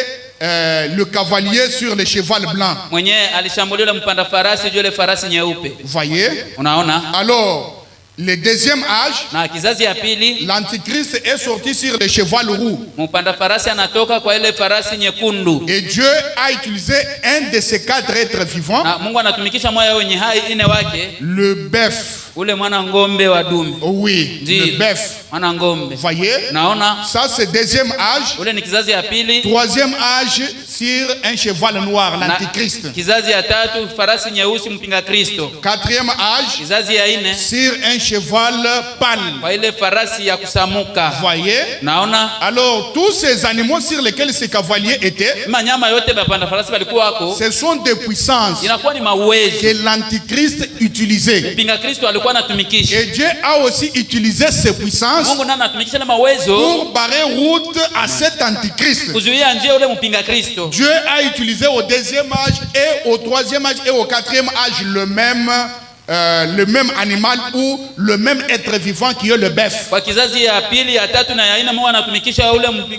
le cavalier sur le cheval blanc. Mwenye alishambulia ile mpanda farasi juu ile farasi nyeupe. Vous voyez? Unaona? Alors, le deuxième âge, Na kizazi ya pili l'antichrist est sorti sur le cheval roux. mpanda farasi anatoka kwa ile farasi nyekundu. Et Dieu a utilisé un de ces 4 êtres vivants, Na Mungu anatumikisha moyo wenye hai ine wake le bœuf. ule mwana ngombe wa dume. Oh oui, Ndiyo. le bœuf. Mwana ngombe. Vous voyez? Naona Ça, c'est deuxième âge. ule ni kizazi ya pili. Troisième âge, sur un cheval noir, Na l'antichrist. kizazi ya tatu farasi nyeusi mpinga Kristo. Quatrième âge, Kizazi ya ine sur un cheval pâle. kwa ile farasi ya kusamuka. Vous voyez? Naona Alors, tous ces animaux sur lesquels ces cavaliers étaient, manyama yote bapanda farasi balikuwa wako ce sont des puissances inakuwa ni mauwezo. que l'antichrist utilisait. Mpinga Kristo alikuwa walikuwa natumikisha. Et Dieu a aussi utilisé ses puissances Mungu nana natumikisha na mawezo pour barrer route à cet antichrist. kuzuia njia ule mpinga Kristo. Dieu a utilisé au deuxième âge et au troisième âge et au quatrième âge le même animal ou le même être vivant qui est le bœuf. Kwa kizazi ya pili, ya tatu na ya nne Mungu anatumikisha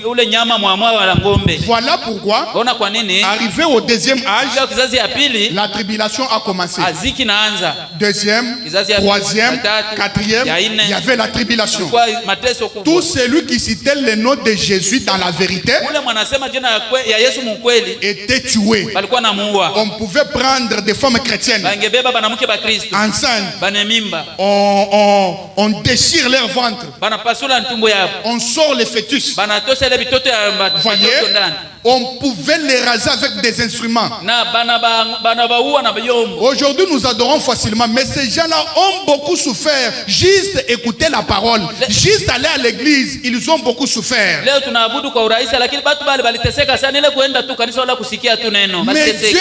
ule nyama mwamwa wa ng'ombe. Voilà pourquoi, Ona kwa nini? arrivé au deuxième âge, Kwa kizazi ya pili la tribulation a commencé. aziki naanza. Deuxième, troisième, quatrième, il y avait la tribulation. Kwa mateso kubwa. Tout celui qui citait le nom de Jésus dans la vérité Ule mwanasema jina ya Yesu mkweli était tué. balikuwa namuua. On pouvait prendre des femmes chrétiennes Bangebeba banamuke ba Kristo. enceintes. Banemimba. On déchire leur ventre. Banapasula ntumbo yao. On sort les fœtus. Banatosha ile bitoto ya Voyez, batoto ndani. on pouvait les raser avec des instruments. Na banabaua na bayombo. Aujourd'hui, nous adorons facilement, mais ces gens-là ont beaucoup souffert. Juste écouter la parole, juste aller à l'église, ils ont beaucoup souffert. Leo tunaabudu kwa urahisi, lakini batu bale baliteseka sana ile kuenda tu kanisa wala kusikia tu neno. Mais Dieu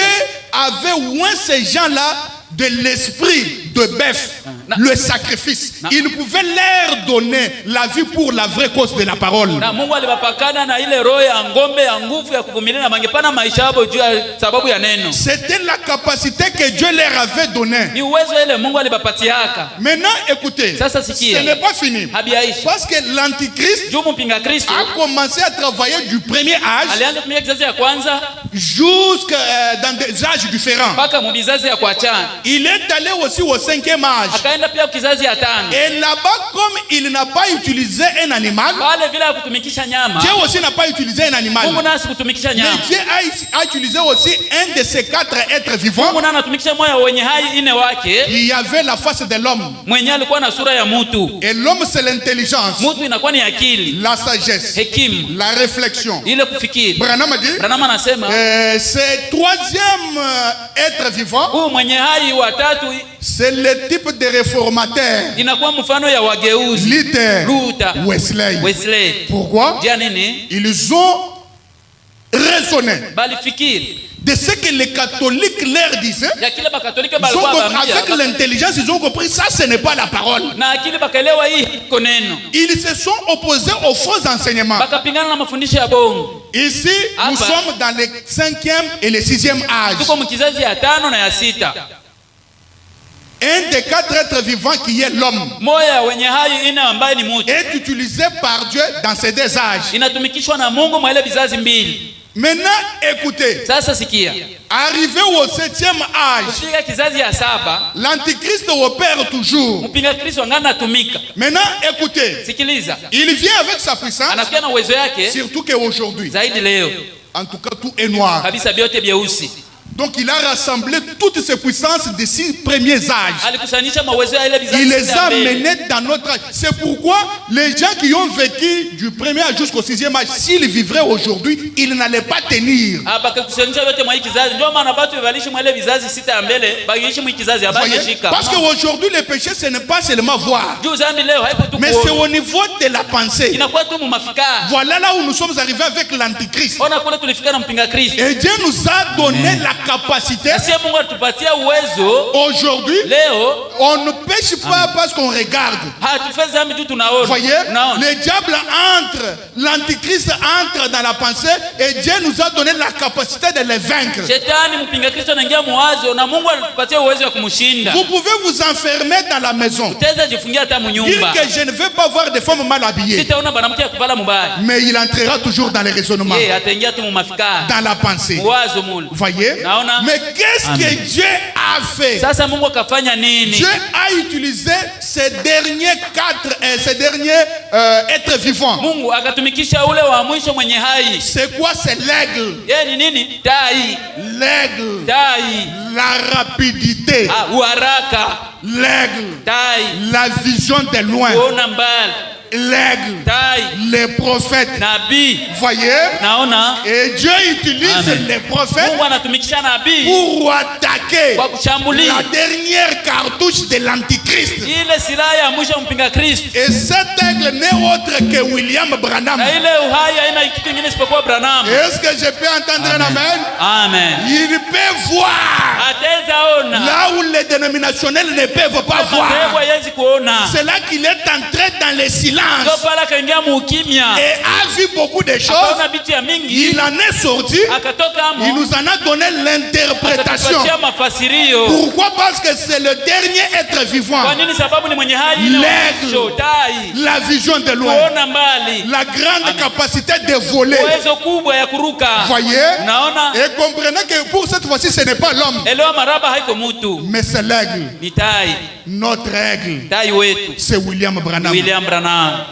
avait oint ces gens-là de l'esprit de bœuf, le sacrifice. Il pouvait leur donner la vie pour la vraie cause de la parole. Na Mungu alibapakana na ile roho ya ngombe ya nguvu ya kuvumilia na mangepana maisha yao juu ya sababu ya neno. C'était la capacité que Dieu leur avait donnée. Ni uwezo ile Mungu alibapatiaka. Maintenant, écoutez, Sasa ce sikia. n'est pas fini. Habiaishi. Parce que l'antichrist Juu mpinga Kristo a commencé à travailler du premier âge alianza kutumia kizazi ya kwanza jusqu'à dans des âges différents. mpaka mubizazi ya kuachana. Il est allé aussi au 5e âge. Akaenda pia kizazi ya tano. Et là-bas, comme il n'a pas utilisé un animal, Pale vile kutumikisha nyama. Dieu aussi n'a pas utilisé un animal. Mungu nasi kutumikisha Mais nyama. Dieu a utilisé aussi un de ces 4 êtres vivants. Mungu nana anatumikisha moyo wenye hai ine wake. Il y avait la face de l'homme. Mwenye alikuwa na sura ya mtu. Et l'homme, c'est l'intelligence, Mtu inakuwa ni akili, la sagesse, hekimu, la réflexion. ile kufikiri. Branham a dit, Branham anasema ce troisième être vivant, huu mwenye hai wa tatu c'est le type de réformateur. inakuwa mfano ya wageuzi. Luther, Luther, Wesley. Wesley. Pourquoi? Jia nini? Ils ont raisonné Bali fikiri de ce que les catholiques leur disaient. ya kile bakatolika Ils ont balikuwa compris, avec bambia. l'intelligence, ils ont compris ça, ce n'est pas la parole. Na akili bakaelewa hii iko neno. Ils se sont opposés aux faux enseignements. Bakapingana na mafundisho ya bongo. Ici, nous Apa. sommes dans le 5e et le 6e âge. Tuko mkizazi ya tano na ya sita. Un des 4 êtres vivants qui est l'homme Moya wenye hai ine ambaye ni mtu est utilisé par Dieu dans ces 2 âges. inatumikishwa na Mungu mwa ile vizazi mbili. Maintenant, écoutez, Sasa sikia. arrivé au 7e âge, Kufika kizazi ya saba, l'antichrist opère toujours. mpinga Kristo angana tumika. Maintenant, écoutez, Sikiliza. il vient avec sa puissance, Anakuja na uwezo yake surtout qu'aujourd'hui, zaidi leo. en tout cas, tout est noir. Kabisa vyote vyeusi. Donc, il a rassemblé toutes ses puissances des 6 premiers âges. Alikusanyisha mawezo ya ile vizazi Il les a mbele. menés dans notre âge. C'est pourquoi les gens qui ont vécu du premier âge jusqu'au 6e âge, s'ils vivraient aujourd'hui, ils n'allaient pas tenir. Hapa kakusanyisha yote mwa hii kizazi. Ndio maana watu waliishi mwa ile vizazi sita ya mbele, bagiishi mwa hii kizazi Voyez? abangeshika. Parce qu'aujourd'hui, le péché, ce n'est pas seulement voir, Juu zambi leo haiko tu mais c'est kuona. au niveau de la pensée. Inakuwa tu mumafikara. Voilà là où nous sommes arrivés avec l'antichrist. Ona kule tulifika na mpinga Kristo. Et Dieu nous a donné la capacité. Sasa Mungu alitupatia uwezo Aujourd'hui, leo on ne pêche pas parce qu'on regarde. hatufai zambi tu tunaona. Voyez, Unaona? le diable entre, l'antichrist entre dans la pensée et Dieu nous a donné la capacité de les vaincre. Shetani mpinga Kristo anaingia muwazo na Mungu alitupatia uwezo wa kumshinda. Vous pouvez vous enfermer dans la maison, Utaweza jifungia hata dire munyumba. que je ne veux pas voir des femmes mal habillées, Sitaona mwanamke akuvala mubaya. mais il entrera toujours dans les raisonnements, Yeye ataingia tu mumafikara. dans la pensée. Muwazo mule. Voyez, Naona? mais qu'est-ce que Dieu a fait? Sasa Mungu akafanya nini? Dieu a utilisé ces derniers êtres vivants. Mungu akatumikisha ule wa mwisho mwenye hai. C'est quoi? C'est l'aigle. Yeye ni nini? Tai. L'aigle, Tai. la rapidité, Uharaka. l'aigle, Tai. la vision de loin. Kuona mbali. l'aigle, tai, les prophètes. nabii. Voyez? Naona Et Dieu utilise Amen. les prophètes Mungu anatumikisha nabii pour attaquer kwa kushambulia la dernière cartouche de l'antichrist. ile silaha ya mwisho mpinga Kristo. Et cet aigle n'est autre que William Branham. Na ile uhai haina kitu kingine isipokuwa Branham. Est-ce que je peux entendre un amen? Amen. Il peut voir Ataweza ona là où les dénominationnels ne peuvent pas voir. hawezi kuona. C'est là qu'il est entré dans le silence Ndio pala kaingia muukimya. et a vu beaucoup de choses. Akaona vitu ya mingi. Il en est sorti. Akatoka amo. Il nous en a donné l'interprétation. Akatupatia mafasirio. Pourquoi? Parce que c'est le dernier être vivant. Kwa nini? Sababu ni mwenye hai L'aigle. na mwisho, tai. La vision de loin. Kuona mbali. La grande capacité de voler. Uwezo kubwa ya kuruka. Voyez? Naona Et comprenez que pour cette fois-ci, ce n'est pas l'homme, elewa maraba haiko mutu. mais c'est l'aigle. Ni tai. Notre aigle, Tai wetu. c'est William Branham. William Branham.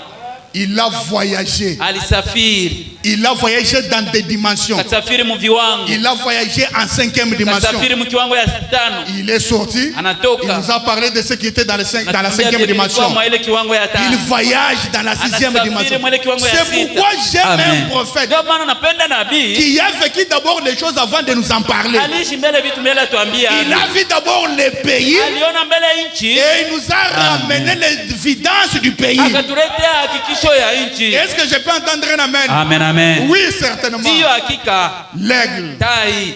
Il a voyagé. Alisafiri. Il a voyagé dans des dimensions. Kasafiri mu viwango. Il a voyagé en 5e dimension. Kasafiri mu kiwango ya 5. Il est sorti. Anatoka. Il nous a parlé de ce qui était dans la 5e dimension. Ile kiwango ya 5. Il voyage dans la 6e dimension. C'est pourquoi j'aime un prophète Ndio maana napenda nabii. qui a vécu d'abord les choses avant de nous en parler. Aliishi mbele vitu mbele tuambia. Il a vu d'abord les pays Aliona mbele nchi. et il nous a ramené l'évidence du pays. Akatuletea hakikisho ya nchi. Est-ce que je peux entendre un amen? Amen, amen. Oui, certainement. Ndiyo hakika. L'aigle, Tai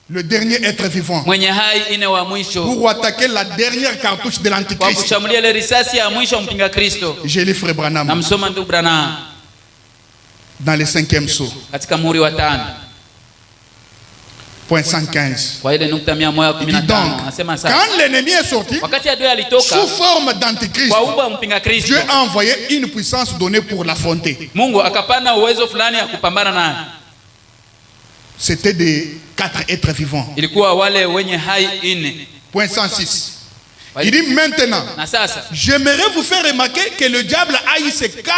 le dernier être vivant, mwenye hai ine wa mwisho. pour attaquer la dernière cartouche de Kwa l'antichrist. kushambulia ile risasi ya mwisho mpinga Kristo. J'ai lu Frère Branham Namsoma ndugu Branham dans le 5e saut, katika muhuri wa 5. point 115. Kwa ile nukta Il dit 115 donc, anasema sasa quand l'ennemi est sorti, wakati adui alitoka sous forme d'antichrist, kwa umbo mpinga Kristo, Dieu a envoyé une puissance donnée pour l'affronter. Mungu akapana uwezo fulani ya kupambana naye. C'était des 4 êtres vivants. Ilikuwa wale wenye hai ine. Point 106. Il dit maintenant, Na sasa j'aimerais vous faire remarquer que le diable a eu ces 4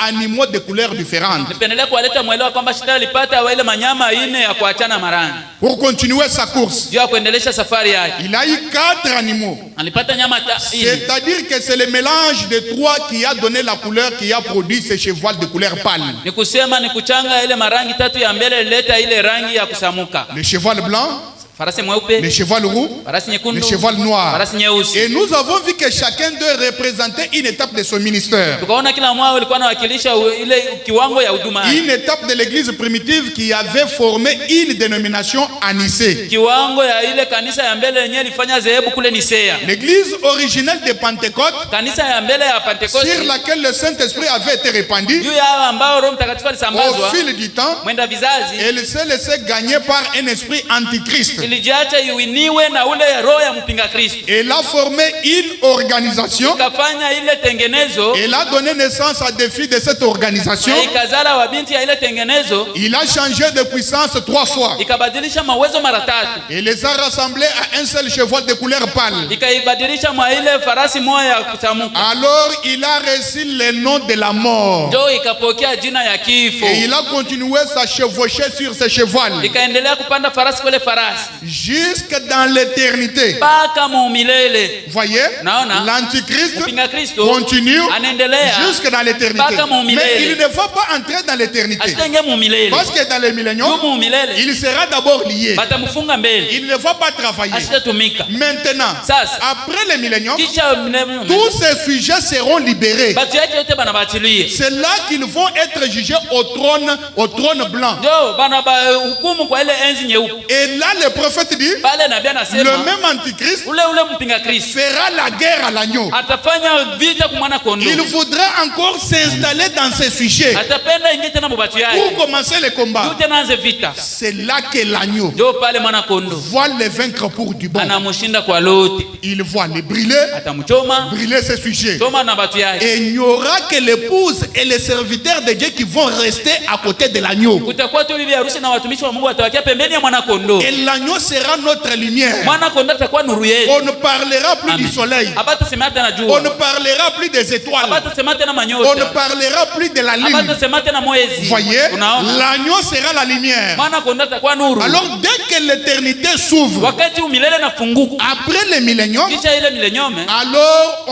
animaux de couleurs différentes nipendelea kuwaleta mwelewa kwamba shetani alipata wale manyama ine ya kuachana marangi. pour continuer sa course. Juu ya kuendelesha safari yake. Il a eu 4 animaux. Alipata nyama ine. C'est-à-dire que c'est le mélange de 3 qui a donné la couleur qui a produit ce cheval de couleur pâle. Ni kusema ni kuchanga ile marangi 3 ya mbele ileta ile rangi ya kusamuka. Le cheval blanc, Farasi mweupe, le cheval roux, farasi le nyekundu, cheval noir. farasi nyeusi. Et nous avons vu que chacun d'eux représentait une étape de son ministère. Tukaona kila mwao ulikuwa unawakilisha ile kiwango ya huduma. Une étape de l'église primitive qui avait formé une dénomination à Nicée. Kiwango ya ile kanisa ya mbele yenyewe ilifanya zehebu kule Nisea. L'église originelle de Pentecôte, Kanisa ya mbele ya Pentecoste sur laquelle le Saint-Esprit avait été répandu juu ya hao ambao Roho Mtakatifu au alisambazwa fil du temps, mwenda vizazi elle s'est laissée gagner par un esprit antichrist. ilijiacha iwiniwe na ule roho ya mpinga Kristo. Elle a formé une organisation. Ikafanya ile tengenezo, Elle a donné naissance à des filles de cette organisation. na ikazala wa binti ya ile tengenezo, Il a changé de puissance 3 fois. ikabadilisha mawezo mara 3. Et les a rassemblés à un seul cheval de couleur pâle. Ikaibadilisha mwa ile farasi moja ya kusamuka. Alors il a reçu le nom de la mort. Ndio ikapokea jina ya kifo. Et il a continué sa chevaucher sur ce cheval Ikaendelea kupanda farasi kule farasi jusque dans l'éternité. mpaka milele. Voyez, Naona l'antichrist mpinga Kristo continue anaendelea jusque dans l'éternité. mpaka milele. Mais il ne va pas entrer dans l'éternité. asitenge milele. Parce que dans les milléniums, Juu milele il sera d'abord lié. batamfunga mbele, Il ne va pas travailler. asitatumika. Maintenant, Sasa après les milléniums, kisha tous ces sujets seront libérés. batu yake yote banabachilia, C'est là qu'ils vont être jugés au trône blanc. ndio bana ba hukumu kwa ile enzi nyeupe. Et là, le prophète dit, Pale nabii le anasema même antichrist ule mpinga Kristo fera la guerre à l'agneau. atafanya vita kwa mwana kondoo. Il voudra encore s'installer dans ces sujets Atapenda ingie tena mubatu yake. pour commencer le combat. Ndio tena anze vita. C'est là que l'agneau Ndio pale mwana kondoo voit les vaincre pour du bon. anamshinda kwa lote. Il voit les brûler, Atamchoma, brûler ces sujets. choma na batu yake. Et il n'y aura que l'épouse et les serviteurs de Dieu qui vont rester à côté de l'agneau. Kutakuwa tu bibi harusi na watumishi wa Mungu watawakia pembeni ya mwana kondoo. Et l'agneau sera notre lumière. Mwana kondoo atakuwa nuru yetu. On ne parlera plus du soleil. Abata sema tena On jua. ne parlera plus des étoiles. Abata sema tena On ne manyota. parlera plus de la Abata lune. sema tena mwezi. Voyez, Unaona? l'agneau sera la lumière. Mwana kondoo atakuwa nuru. Alors dès que l'éternité s'ouvre, Wakati umilele nafunguka. après les milléniums, Kisha ile milenium, alors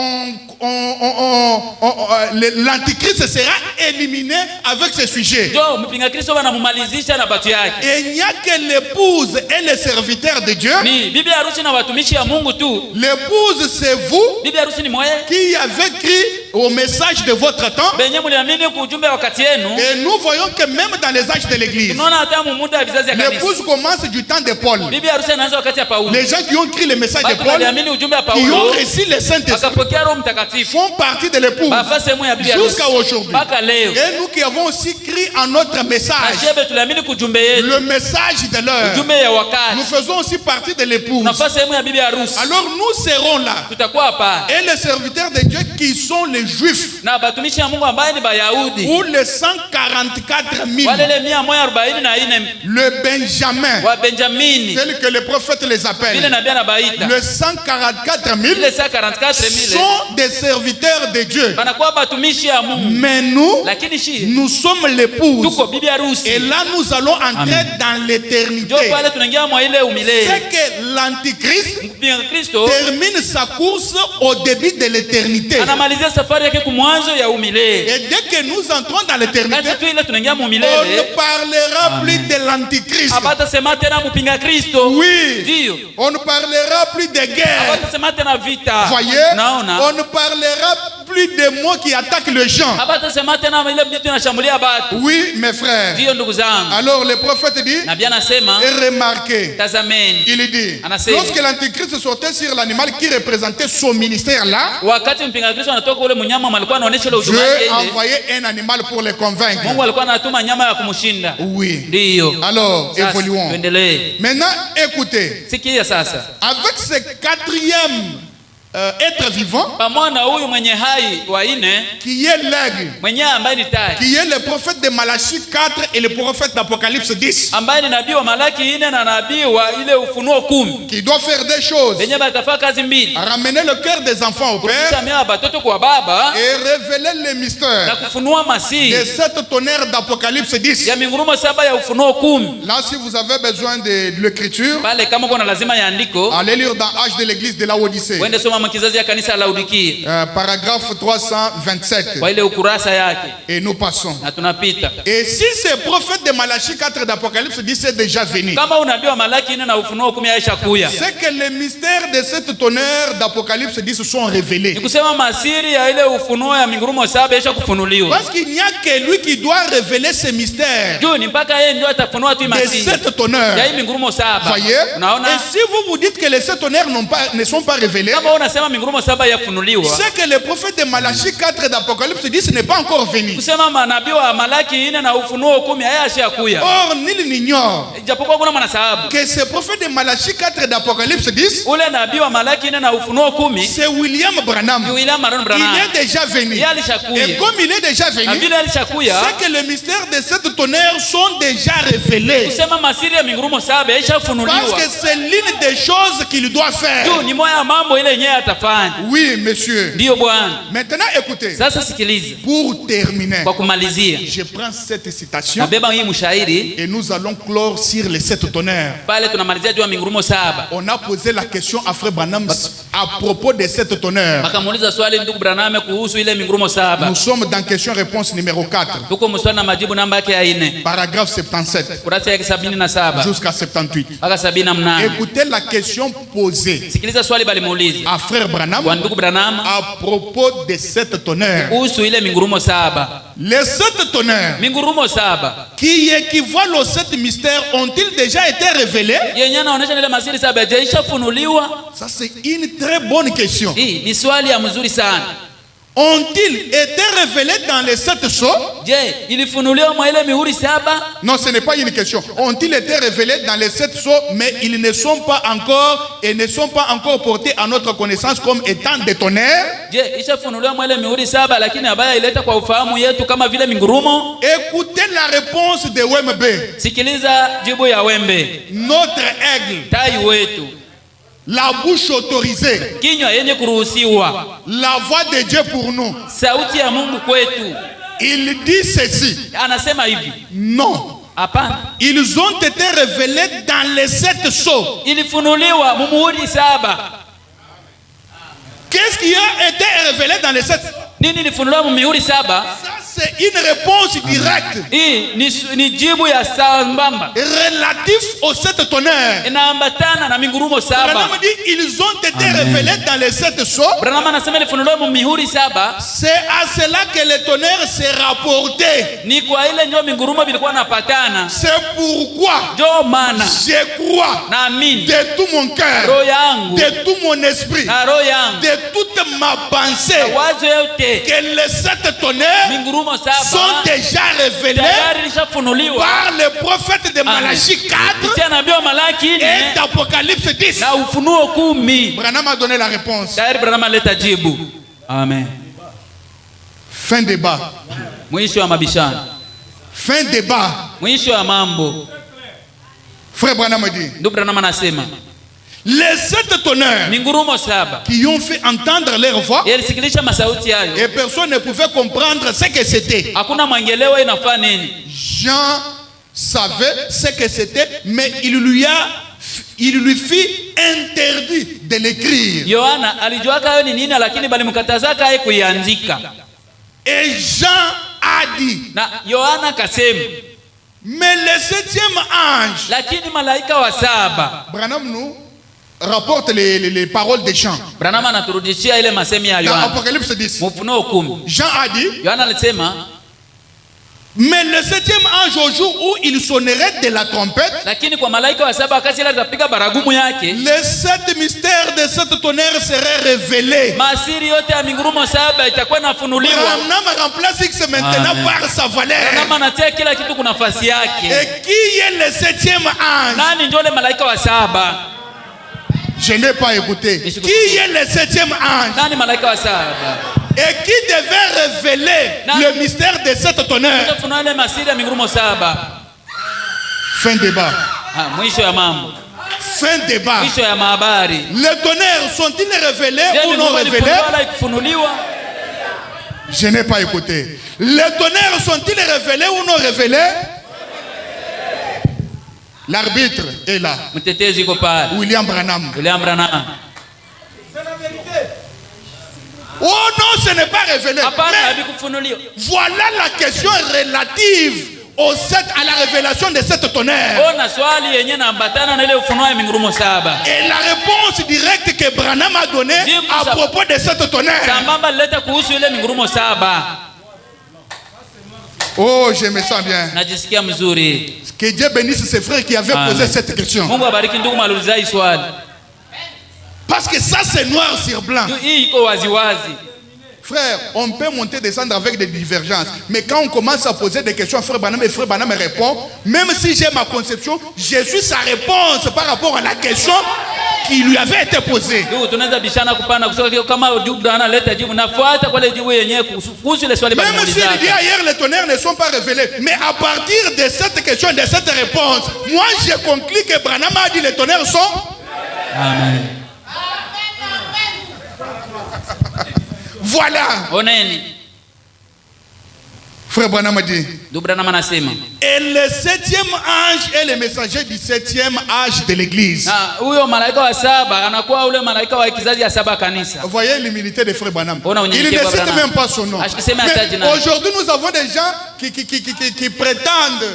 l'antichrist sera éliminé avec ce sujet. Jo mpinga Kristo wanamumalizisha na batu yake. Et il n'y a que l'épouse et les serviteurs de Dieu. Ni bibi harusi na watumishi ya Mungu tu. L'épouse, c'est vous Bibi harusi ni mwe qui avez cru au message de votre temps. benye muliamini ku ujumbe wakati yenu. Et nous voyons que même dans les âges de l'église, Tunaona hata mu muda wa vizazi ya kanisa. l'épouse commence du temps de Paul. Bibi harusi anaanza wakati ya Paulo. Les gens qui ont cru le message de Watu Paul, waliamini ujumbe wa qui ont Paulo, reçu le Saint-Esprit, wakapokea Roho Mtakatifu. font partie de l'épouse Bafa sehemu ya bibi harusi. jusqu'à aujourd'hui. Mpaka leo. Et nous qui avons aussi cru en notre message, Ashebe tuliamini kujumbe yetu. le message de l'heure, Ujumbe ya nous wakati. faisons aussi partie de l'épouse. Tunafaa sehemu ya bibi harusi. Alors nous serons là. Tutakuwa hapa. Et les serviteurs de Dieu qui sont les Juifs, Na batumishi ya Mungu ambaye ni Bayahudi. ou les 144 000, Wale le 144 le Benjamin, wa Benjamini. tel que le prophète les Vile appelle, nabii anabaita. le 144 000 Ile 144,000 sont des serviteurs de Dieu. banakuwa batumishi ya Mungu. Mais nous, Lakini shi nous sommes l'épouse. tuko bibi harusi. Et là, nous allons entrer dans l'éternité. Ndio pale tunaingia mwa ile umilele. C'est que l'Antichrist Mpinga Kristo termine sa course au début de l'éternité. anamalizia safari yake kumwanzo ya umilele. Et dès que nous entrons dans l'éternité, Kasi tu ile tunaingia mu on ne umilele. parlera plus de l'Antichrist. Abata sema tena mpinga Kristo. Oui. Ndio. On ne parlera plus de guerre. Abata sema tena vita. Voyez, Naona. on ne parlera plus de mots qui attaquent les gens. Abata sema tena ile vitu inashambulia batu. Oui, mes frères. Ndio ndugu zangu. Alors le prophète dit, Nabii anasema et remarquez, tazameni. il dit, Anasema. lorsque l'Antichrist sortait sur l'animal qui représentait son ministère là, Wakati mpinga Kristo anatoka ule mnyama alikuwa anaonyesha ile huduma yake Dieu ile. envoyait un animal pour les convaincre. Mungu alikuwa anatuma nyama ya kumshinda. Oui. Ndio. Alors, Sasa, évoluons. tuendelee. Maintenant, écoutez, Sikia sasa. avec ce quatrième être vivant, Pamoja na huyu mwenye hai wa nne qui est l'aigle, mwenye ambaye ni tai, qui est le prophète de Malachie 4 et le prophète d'Apocalypse 10, ambaye ni nabii wa Malaki 4 na nabii wa ile Ufunuo 10, qui doit faire des choses, wenye batafaa kazi mbili: ramener le cœur des enfants au Père kutamia batoto kwa baba et révéler les na mystères kufunua de masiri cette tonnerre d'Apocalypse 10. ya mingurumo 7 ya Ufunuo 10. Là, si vous avez besoin de l'écriture, Pale kama kuna lazima ya andiko, allez lire dans Âge de l'église de Laodicée, wende soma makizazi ya kanisa la Laodikia paragraphe 327. kwa ile ukurasa yake, Et nous passons. na tunapita. Et si ce prophète de Malachie 4 d'Apocalypse 10 est déjà venu, Kama unabii wa Malaki 4 na Ufunuo 10 yaisha kuya, c'est que les mystères de cette tonnerre d'Apocalypse 10 sont révélés. ni kusema masiri ya ile ufunuo ya mingurumo 7 yaisha kufunuliwa. Parce qu'il n'y a que lui qui doit révéler ces mystères Juu ni mpaka yeye ndio atafunua tu de masiri cette tonnerre. ya hii mingurumo 7. Voyez? Unaona? Et si vous vous dites que les sept tonnerres ne sont pas révélés, Kama unasema mingurumo 7 yafunuliwa, c'est que le prophète de Malachie 4 d'Apocalypse 10 n'est pas encore venu. kusema manabii wa Malaki 4 na Ufunuo 10 hayasha kuya. Or, nul n'ignore Ijapokuwa kuna mwanasahabu, que ce prophète de Malachie 4 d'Apocalypse 10, ule nabii wa Malaki 4 na Ufunuo 10 c'est William Branham. ni William Maron Il Branham. est déjà venu. Yeye alishakuya. Et comme il est déjà Na venu, vile alishakuya, c'est que les mystères de cette tonnerre sont déjà révélés. kusema masiri ya mingurumo 7 yaisha Parce funuliwa. que c'est l'une des choses qu'il doit faire. Juu ni moja ya mambo ile yenyewe atafanya. Oui, monsieur. Ndiyo Bwana. Maintenant, écoutez. Sasa sikiliza, Pour terminer, kwa kumalizia, je prends cette citation nabeba hii mshairi et nous allons clore sur les sept tonnerres. pale tunamalizia juu ya mingurumo 7. On a posé la question à Frère Branham à propos de cette tonnerre. Bakamuuliza swali ndugu Branham kuhusu ile mingurumo 7. Nous sommes dans question-réponse numéro 4, Tuko mswali na majibu namba yake ya 4. paragraphe 77 Kurasa yake 77 jusqu'à 78. mpaka 78. Écoutez la question posée Sikiliza swali balimuuliza à Frère Branham kwa ndugu Branham à propos de cette tonnerre. kuhusu ile mingurumo 7. Les sept tonnerres Mingurumo 7 qui équivalent aux sept mystères ont-ils déjà été révélés? yenye anaonyesha ile masiri 7 jaisha funuliwa. Ça, c'est une très bonne question. Hii ni swali ya mzuri sana. Ont-ils été révélés dans les sept sceaux? Je, ilifunuliwa mwa ile mihuri 7? Non, ce n'est pas une question. Ont-ils été révélés dans les sept sceaux, mais ils ne sont pas encore et ne sont pas encore portés à notre connaissance comme étant des tonnerres? Je, ishafunuliwa mwa ile mihuri 7 lakini habaya ileta kwa ufahamu yetu kama vile mingurumo? Écoutez la réponse de Wembe, Sikiliza jibu ya Wembe, notre aigle, tai wetu, la bouche autorisée, kinywa yenye kuruhusiwa, la voix de Dieu pour nous. sauti ya Mungu kwetu. Il dit ceci. Anasema hivi, Non. hapana, Ils ont été révélés dans les sept sceaux. ilifunuliwa mumuhuri 7. Qu'est-ce qui a été révélé dans les 7? Nini lifunuliwa mu mihuri 7? Ça c'est une réponse directe. Hii ni jibu ya sambamba Relatif aux 7 tonnerres. inaambatana na mingurumo 7. Branham dit ils ont été révélés dans les 7 sceaux. Branham anasema lifunuliwa mu mihuri 7. C'est à cela que les tonnerres se rapportaient. Ni kwa ile ndio mingurumo bilikuwa napatana. C'est pourquoi Ndio maana je crois naamini de tout mon cœur, roho yangu de tout mon esprit, na roho yangu de toute ma pensée, wazo yote que les 7 tonnerres mingurumo 7 sont déjà révélés tayari lishafunuliwa par le prophète de Malachie 4 kupitia nabii wa Malaki et 4 d'Apocalypse 10. na Ufunuo 10. Branham a donné la réponse. Tayari Branham aleta jibu. Amen. Fin débat. Mwisho wa mabishano. Fin débat. Mwisho wa mambo. Frère Branham dit, Ndugu Branham anasema les 7 tonnerres mingurumo 7 qui ont fait entendre leur voix yalisikilisha masauti hayo et personne ne pouvait comprendre ce que c'était. hakuna mwangelewa inafaa nini. Jean savait ce que c'était, mais il lui fit interdit de l'écrire. Yohana alijua hayo ni nini, lakini balimkatazaka yeye kuiandika. Et Jean a dit, Na Yohana akasema, mais le 7e ange, lakini malaika wa 7. Branham nous rapporte les paroles de Jean. Branham anaturudishia ile masemi ya Dans Yohana. Apocalypse 10. Ufunuo 10. Jean a dit, Yohana alisema, mais le 7e ange, au jour où il sonnerait de la trompette, lakini kwa malaika wa 7 wakati ile atapiga baragumu yake, les 7 mystères de 7 tonnerres seraient révélés. masiri yote ya mingurumo 7 itakuwa nafunuliwa. Branham remplace X maintenant par sa valeur. Branham anatia kila kitu kwa nafasi yake. Et qui est le 7e ange? Nani ndio ile malaika wa 7? Je n'ai pas écouté. Qui est le 7e ange? Nani malaika wa 7? Et qui devait révéler le mystère de 7 tonnerres? Tufunua ile masiri ya mingurumo 7. Fin débat. Mwisho ya mambo. Fin débat. Mwisho ya mahabari. Les tonnerres sont-ils révélés ou non révélés? Je n'ai pas écouté. Les tonnerres sont-ils révélés ou non révélés? L'arbitre est là. Mtetezi yuko pale. William Branham. William Branham. Oh non, ce n'est pas révélé. Mais voilà la question relative à la révélation de cette tonnerre. Et la réponse directe que Branham a donnée à propos de cette tonnerre. Oh, je me sens bien. Que Dieu bénisse ses frères qui avaient posé cette question. Parce que ça c'est noir sur blanc. Frère, on peut monter et descendre avec des divergences. Mais quand on commence à poser des questions à Frère Branham et Frère Branham répond, même si j'ai ma conception, je suis sa réponse par rapport à la question qui lui avait été posée. Même s'il dit ailleurs les tonnerres ne sont pas révélés. Mais à partir de cette question, de cette réponse, moi j'ai conclu que Branham a dit les tonnerres sont... Amen. Voilà. Frère Branham a dit. Et le 7e ange est le messager du 7e âge de l'église. Vous voyez l'humilité de Frère Branham. Il ne cite même pas son nom. Mais aujourd'hui nous avons des gens qui prétendent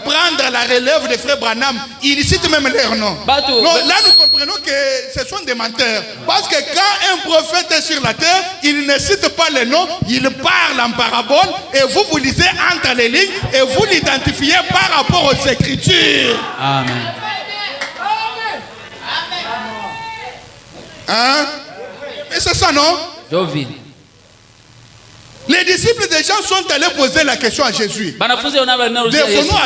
prendre la relève de Frère Branham. Ils citent même leur nom. Non, là nous comprenons que ce sont des menteurs. Parce que quand un prophète est sur la terre, il ne cite pas le nom, il parle en parabole et vous lisez entre les lignes et vous l'identifiez par rapport aux Écritures. Amen. Hein? Mais c'est ça, non? Les disciples des gens sont allés poser la question à Jésus. Devons-nous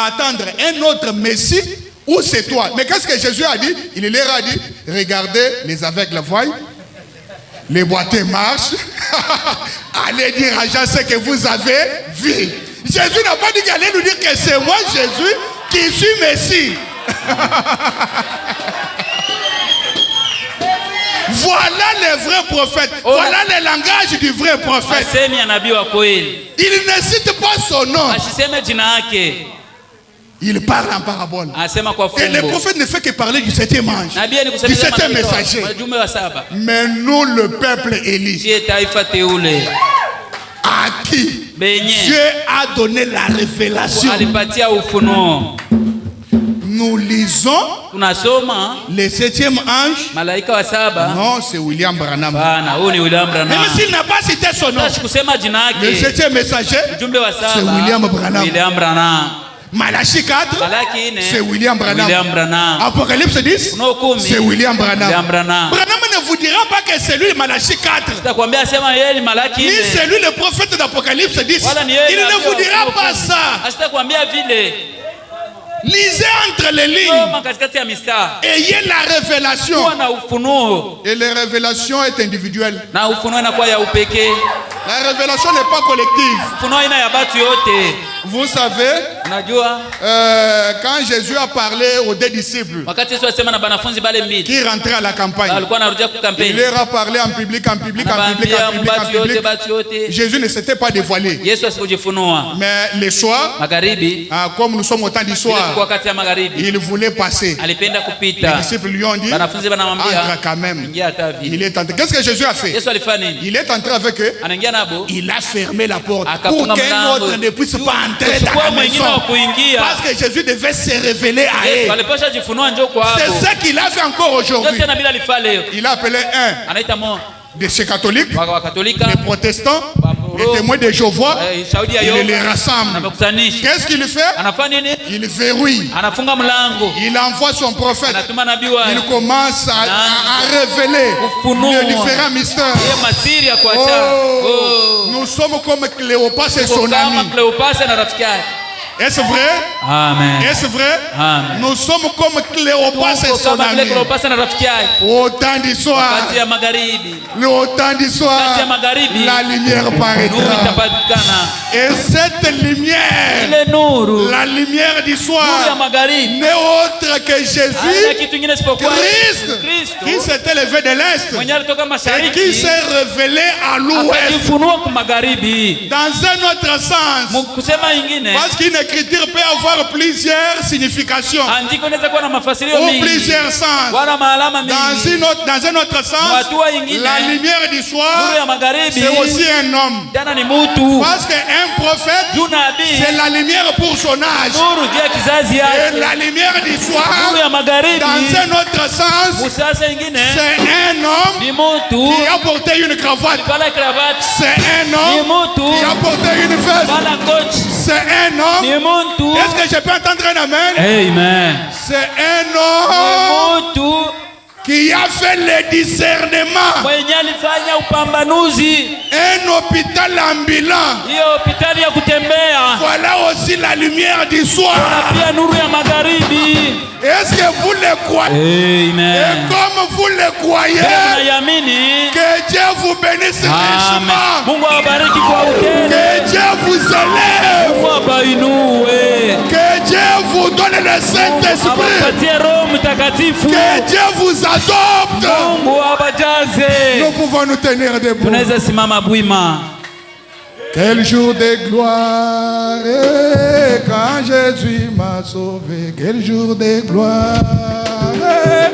attendre un autre Messie ou c'est toi? Mais qu'est-ce que Jésus a dit? Il leur a dit, regardez, les aveugles voient, les boiteux marchent. Allez dire à Jean ce que vous avez vu. Jésus n'a pas dit qu'il allait nous dire que c'est moi, Jésus, qui suis Messie. Voilà les vrais prophètes. Voilà le langage du vrai prophète. Il ne cite pas son nom. Il parle en parabole. Anasema kwa Et le fumbo. prophète ne fait que parler du 7e ange, Nabii ni du kusemeza 7e messager. Mjumbe wa 7. Mais nous, le peuple élu, Sie taifa teule. à qui Benye. Dieu a donné la révélation. Alipatia ufunuo. Nous lisons Tunasoma le 7e ange. malaika wa 7. Non, c'est William Branham. Bana, huyu ni William Branham. Même s'il n'a pas cité son nom, Tashi kusema jina le yake. 7e messager, Mjumbe wa 7. c'est William Branham. William Branham. Malachie 4, Malaki 4. c'est William Branham. William Branham. Apocalypse 10, c'est William Branham. William Branham. Branham ne vous dira pas que c'est lui Malachie 4. Sitakwambia sema yeye ni Malaki Ni 4. c'est lui le prophète d'Apocalypse 10. Wala ni Il yeye. ne vous dira pas ça. Asitakwambia vile. Lisez entre les lignes. Soma katikati ya mistari. Ayez la révélation. Kuwa na ufunuo. Et la révélation est individuelle. Na ufunuo inakuwa ya upekee. La révélation n'est pas collective. Ufunuo ina ya batu yote. Vous savez, Unajua quand Jésus a parlé aux deux disciples wakati Yesu alisema na banafunzi bale mbili. qui rentraient à la campagne, Alikuwa anarudia ku il kampeni. leur a parlé en public, en public, en public, en public, en public. Batu yote. Jésus ne s'était pas dévoilé. Yesu asikujifunua. Mais le soir, Magharibi. comme nous sommes au temps du Kwa soir, wakati ya magharibi. il voulait passer. Alipenda Les kupita. disciples lui ont dit, Banafunzi banamwambia entre quand même. ingia hata Il vile. est entré. Qu'est-ce que Jésus a fait? Yesu alifanya nini? Il est entré avec eux. Anaingia nabo. Il a fermé la porte pour Akafunga qu'un mlango. autre ne puisse pas entrer dans Kuchukua la mwingine maison. wa kuingia. Parce que Jésus devait se révéler à Yesu eux. alipasha jifunua njoo kwa hapo. C'est ce qu'il a fait encore aujourd'hui. Yote na bila alifanya leo. Il a appelé un Anaita mo de ces catholiques, wa Katolika, les protestants, les témoins de Jéhovah. Shahidi ya Il Yehova. les rassemble. Anamkutanisha. Qu'est-ce qu'il fait? Anafanya nini? Il verrouille. Anafunga mlango. Il envoie son prophète. Anatuma nabii wake. Il commence à révéler les différents mystères. Yeye masiri ya kuacha. Nous sommes comme Cléopas et son Kama ami. Cleopas na rafiki yake. Est-ce vrai? Amen. Est-ce vrai? Amen. Nous sommes comme Cléopas et son Kama vile ami. Cleopas na rafiki yake. Au temps du soir, Kati ya magharibi. au temps du soir, Kati ya magharibi. la lumière Nuru paraîtra. itapatikana. Et cette lumière, Ile nuru. la lumière du Nuru ya soir, magharibi. n'est autre que Hana Jésus, kitu kingine isipokuwa Christ, qui Kristo. s'est élevé de l'Est Mwenye alitoka et qui mashariki. s'est révélé à l'Ouest. Akajifunua kwa magharibi. Dans un autre sens, Kusema ingine. parce qu'une écriture peut avoir plusieurs significations Andiko inaweza kuwa na mafasirio ou mingi. plusieurs sens. Wala maalama mingi. Dans un autre sens, Hatua ingine. la lumière du Nuru soir, ya magharibi. c'est aussi un homme. Jana ni mutu. Parce qu'un prophète, Juu nabii. c'est la lumière pour son âge. Nuru juu ya kizazi Et yake. la lumière du soir, Nuru ya magharibi. dans un autre sens, Musasa ingine. c'est un homme Ni mutu. qui a porté une cravate. Vala kravati. C'est un Ni homme mutu. qui a porté une veste. Vala coach. C'est un Ni homme. mutu. Est-ce que je peux entendre un amen? Amen. C'est un homme Ni mutu. qui a fait le discernement. Mwenye alifanya upambanuzi. Un hôpital ambulant. Hiyo hospitali ya kutembea. Voilà aussi la lumière du Na soir. pia nuru ya magharibi. Est-ce que vous le croyez? Et Amen. comme vous le croyez, Tunayamini. que Dieu vous bénisse Amen. richement. Mungu awabariki kwa utele. Que Dieu vous élève. Mungu awainue. Que Dieu vous donne le Saint-Esprit. Awapatie Roho Mtakatifu. Que Dieu vous adopte. Mungu awajaze. Nous pouvons nous tenir debout. Tunaweza simama bwima. Quel jour de gloire quand Jésus m'a sauvé. Quel jour de gloire.